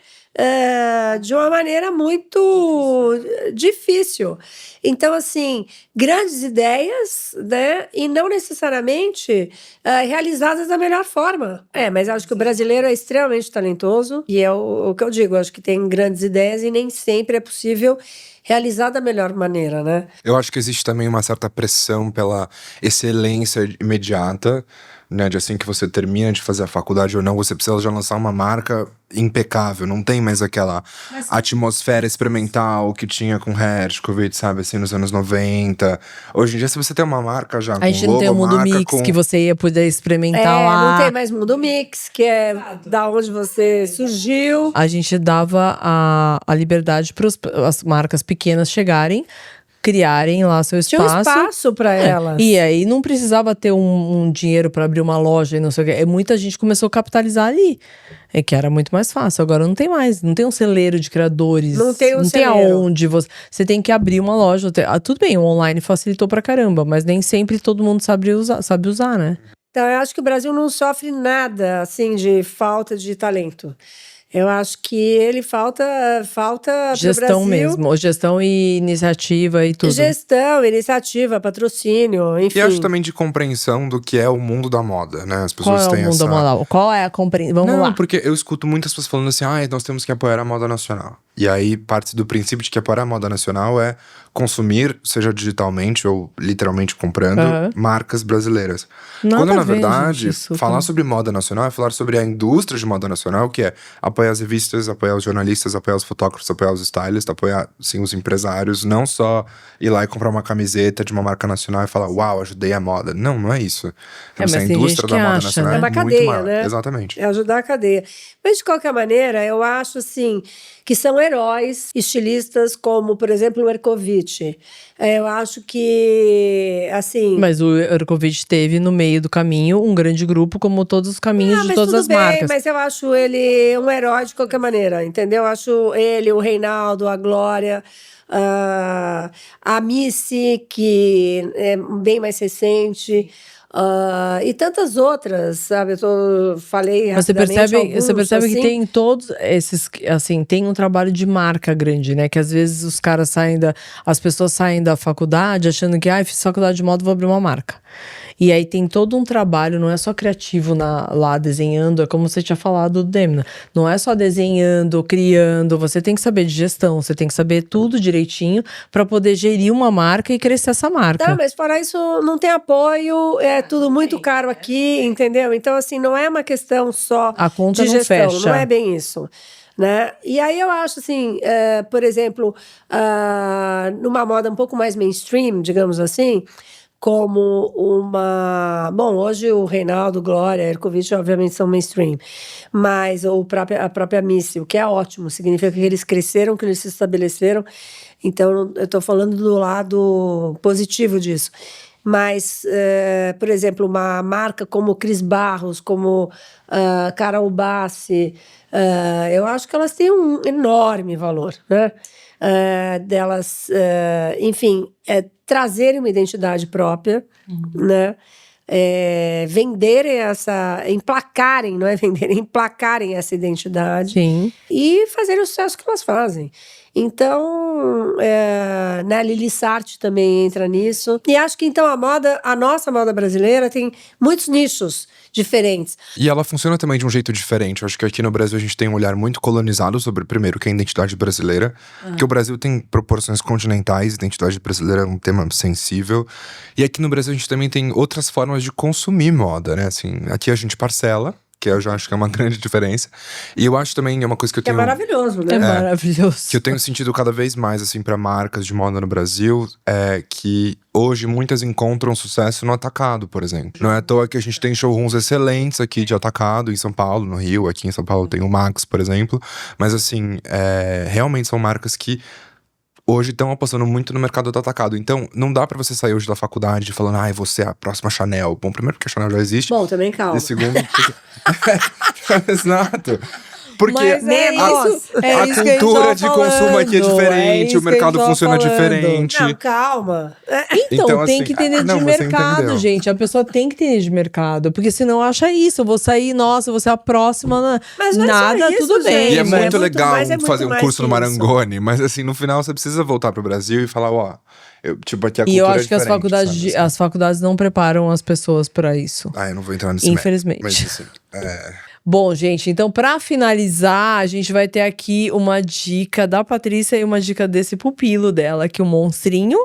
de uma maneira muito difícil. Então, assim, grandes ideias, né? E não necessariamente realizadas da melhor forma. Mas acho que o brasileiro é extremamente talentoso, e é o que eu digo, acho que tem grandes ideias e nem sempre é possível realizar da melhor maneira, né? Eu acho que existe também uma certa pressão pela excelência imediata, né, de assim que você termina de fazer a faculdade ou não, você precisa já lançar uma marca impecável, não tem tem mais aquela atmosfera experimental que tinha com Hershkovich, sabe, assim, nos anos 90. Hoje em dia, se você tem uma marca já A gente não tem o Mundo Mix que você ia poder experimentar lá. Não tem mais Mundo Mix, que é da onde você surgiu. A gente dava a liberdade para as marcas pequenas chegarem, criarem lá seu espaço. Tinha um espaço para elas. E aí não precisava ter um dinheiro para abrir uma loja e não sei o quê. Muita gente começou a capitalizar ali. É que era muito mais fácil. Agora não tem mais. Não tem um celeiro de criadores. Não tem Não tem aonde você tem que abrir uma loja. Tudo bem, o online facilitou pra caramba, mas nem sempre todo mundo sabe usar, né? Então, eu acho que o Brasil não sofre nada, assim, de falta de talento. Eu acho que ele falta gestão mesmo, gestão e iniciativa e tudo. Gestão, iniciativa, patrocínio, enfim. E acho também de compreensão do que é o mundo da moda, né? As pessoas têm essa… Qual é o mundo da moda? Qual é a compreensão? Vamos lá. Não, porque eu escuto muitas pessoas falando assim, nós temos que apoiar a moda nacional. E aí, parte do princípio de que apoiar a moda nacional é consumir, seja digitalmente ou literalmente comprando, marcas brasileiras. Quando, na verdade, falar sobre moda nacional é falar sobre a indústria de moda nacional, que é apoiar as revistas, apoiar os jornalistas, apoiar os fotógrafos, apoiar os stylists, apoiar, sim, os empresários. Não só ir lá e comprar uma camiseta de uma marca nacional e falar, uau, ajudei a moda. Não, não é isso. Então, a indústria da moda nacional é uma cadeia, muito maior. né? Exatamente. É ajudar a cadeia. Mas, de qualquer maneira, eu acho, assim, que são heróis, estilistas como, por exemplo, o Ercovitch. Eu acho que, assim… Mas o Ercovitch teve no meio do caminho um grande grupo, como todos os caminhos de todas as marcas. Mas eu acho ele um herói de qualquer maneira, entendeu? Eu acho ele, o Reinaldo, a Glória… a Missy, que é bem mais recente… e tantas outras, sabe? Falei rapidamente. Você percebe que tem todos esses, assim, tem um trabalho de marca grande, né? Que às vezes os caras as pessoas saem da faculdade achando que, fiz faculdade de moda, vou abrir uma marca. E aí tem todo um trabalho, não é só criativo lá desenhando, é como você tinha falado do Demna. Não é só desenhando, criando, você tem que saber de gestão, você tem que saber tudo direitinho para poder gerir uma marca e crescer essa marca. Não, mas fora isso, não tem apoio, é tudo muito caro aqui, entendeu? Então, assim, não é uma questão só a conta de não gestão, fecha. não é bem isso. Né? E aí eu acho assim, por exemplo, numa moda um pouco mais mainstream, digamos assim, como Bom, hoje o Reinaldo, Glória, Ercovitch, obviamente são mainstream, mas a própria Missy, o que é ótimo, significa que eles cresceram, que eles se estabeleceram. Então, eu estou falando do lado positivo disso. Mas, por exemplo, uma marca como Cris Barros, como Carol Bassi, eu acho que elas têm um enorme valor, né? Delas, enfim, trazerem uma identidade própria, né? Venderem emplacarem, não é venderem, emplacarem essa identidade. Sim. E fazerem o sucesso que elas fazem. Então, né, Lili Sarti também entra nisso. E acho que então a nossa moda brasileira tem muitos nichos diferentes. E ela funciona também de um jeito diferente. Eu acho que aqui no Brasil a gente tem um olhar muito colonizado sobre, primeiro, que é a identidade brasileira. Porque o Brasil tem proporções continentais, identidade brasileira é um tema sensível. E aqui no Brasil a gente também tem outras formas de consumir moda, né? Assim, aqui a gente parcela, que eu já acho que é uma grande diferença. E eu acho também, é uma coisa que eu tenho… É maravilhoso, né? É maravilhoso. Que eu tenho sentido cada vez mais, assim, pra marcas de moda no Brasil, é que hoje muitas encontram sucesso no atacado, por exemplo. Não é à toa que a gente tem showrooms excelentes aqui de atacado, em São Paulo, no Rio. Aqui em São Paulo tem o Max, por exemplo. Mas, assim, realmente são marcas que hoje estão apostando muito no mercado do atacado. Então, não dá pra você sair hoje da faculdade falando, você é a próxima Chanel. Bom, primeiro porque a Chanel já existe. Bom, também calma. E segundo, Exato. Porque a cultura de consumo aqui é diferente, o mercado funciona diferente. Não, calma. Então tem que entender de mercado, gente. A pessoa tem que entender de mercado. Porque senão acha isso. Eu vou sair, nossa, eu vou ser a próxima. Mas não nada, isso, tudo bem. E é muito legal fazer um curso no isso. Marangoni. Mas assim, no final você precisa voltar pro Brasil e falar, tipo, aqui a cultura E eu acho que diferente, as faculdades não preparam as pessoas pra isso. Eu não vou entrar nesse Infelizmente. Mas assim, Bom, gente, então pra finalizar, a gente vai ter aqui uma dica da Patrícia e uma dica desse pupilo dela, que é o Monstrinho,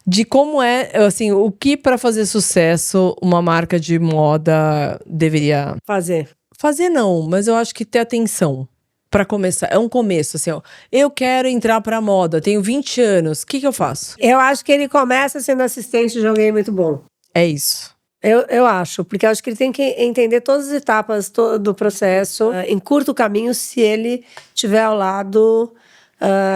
de como assim, o que pra fazer sucesso uma marca de moda deveria… Fazer Fazer não, mas eu acho que ter atenção Pra começar, é um começo, assim, ó. Eu quero entrar pra moda, tenho 20 anos, o que eu faço? Eu acho que ele começa sendo assistente de alguém muito bom. É isso. Eu acho, porque eu acho que ele tem que entender todas as etapas do processo, em curto caminho, se ele estiver ao lado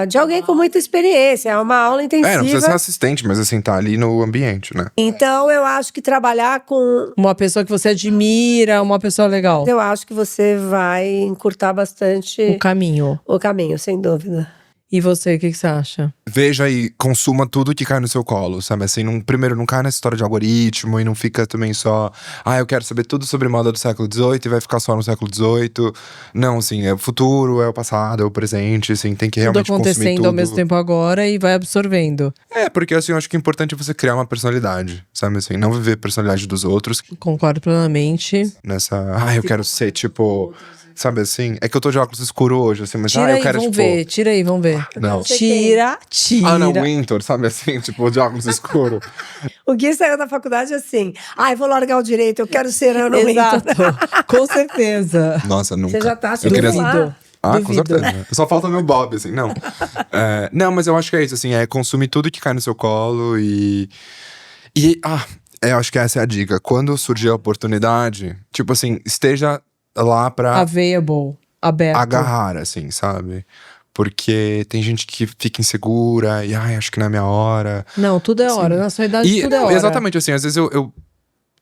de alguém com muita experiência. É uma aula intensiva. Não precisa ser assistente, mas assim, tá ali no ambiente, né? Então, eu acho que trabalhar com... Uma pessoa que você admira, uma pessoa legal. Eu acho que você vai encurtar bastante O caminho. o caminho, sem dúvida. E você, o que você acha? Veja e consuma tudo que cai no seu colo, sabe? Assim, primeiro, não cai nessa história de algoritmo e não fica também só… eu quero saber tudo sobre moda do século XVIII e vai ficar só no século XVIII. Não, assim, é o futuro, é o passado, é o presente, assim, tem que realmente Tudo acontecendo consumir tudo. ao mesmo tempo agora e vai absorvendo. Porque assim, eu acho que é importante você criar uma personalidade, sabe? Assim, não viver a personalidade dos outros. Concordo plenamente. Nessa… eu quero ser, tipo… Sabe assim? É que eu tô de óculos escuro hoje, assim, mas Tira eu aí, quero, vamos tipo… ver. Tira aí, vamos ver. Não. Tira. Anna Wintour, sabe assim? Tipo, de óculos escuro. O Gui saiu da faculdade assim, vou largar o direito, eu quero ser Anna Exato. Wintour. Com certeza. Nossa, nunca. Você já tá Eu queria… Duvido. Com Duvido. certeza. Só falta meu Bob, assim, não. Não, mas eu acho que é isso, assim, é consumir tudo que cai no seu colo eu acho que essa é a dica. Quando surgir a oportunidade, tipo assim, esteja lá pra Available. Aberto. agarrar, assim, sabe? Porque tem gente que fica insegura e, acho que não é minha hora. Não, tudo é hora. Na sua idade, tudo é hora. Exatamente, assim, às vezes eu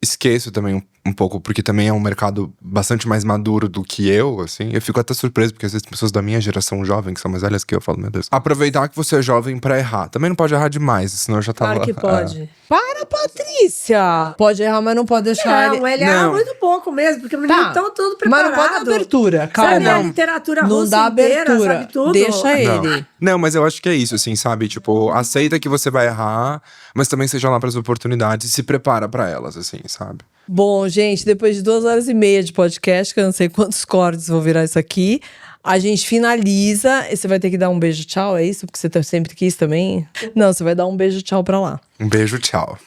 esqueço também um pouco, porque também é um mercado bastante mais maduro do que eu, assim. Eu fico até surpreso, porque às vezes pessoas da minha geração jovem, que são mais velhas que eu, falo, meu Deus. Aproveitar que você é jovem pra errar. Também não pode errar demais, senão eu já tava… Claro que pode. Para, Patrícia! Pode errar, mas não pode deixar Não, ele erra muito pouco mesmo, porque os meninos estão tudo Mas preparados. não pode dar abertura, calma. Sabe a literatura Não russa dá inteira, abertura. sabe tudo. Deixa ele. Não, mas eu acho que é isso, assim, sabe? Tipo, aceita que você vai errar, mas também seja lá pras oportunidades e se prepara pra elas, assim, sabe? Bom, gente, depois de 2h30 de podcast, que eu não sei quantos cortes vão virar isso aqui, a gente finaliza. E você vai ter que dar um beijo tchau, é isso? Porque você sempre quis também? Não, você vai dar um beijo tchau pra lá. Um beijo, tchau.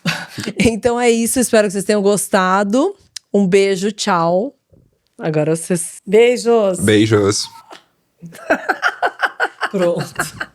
Então é isso, espero que vocês tenham gostado. Um beijo, tchau. Agora vocês… Beijos. Beijos. Pronto.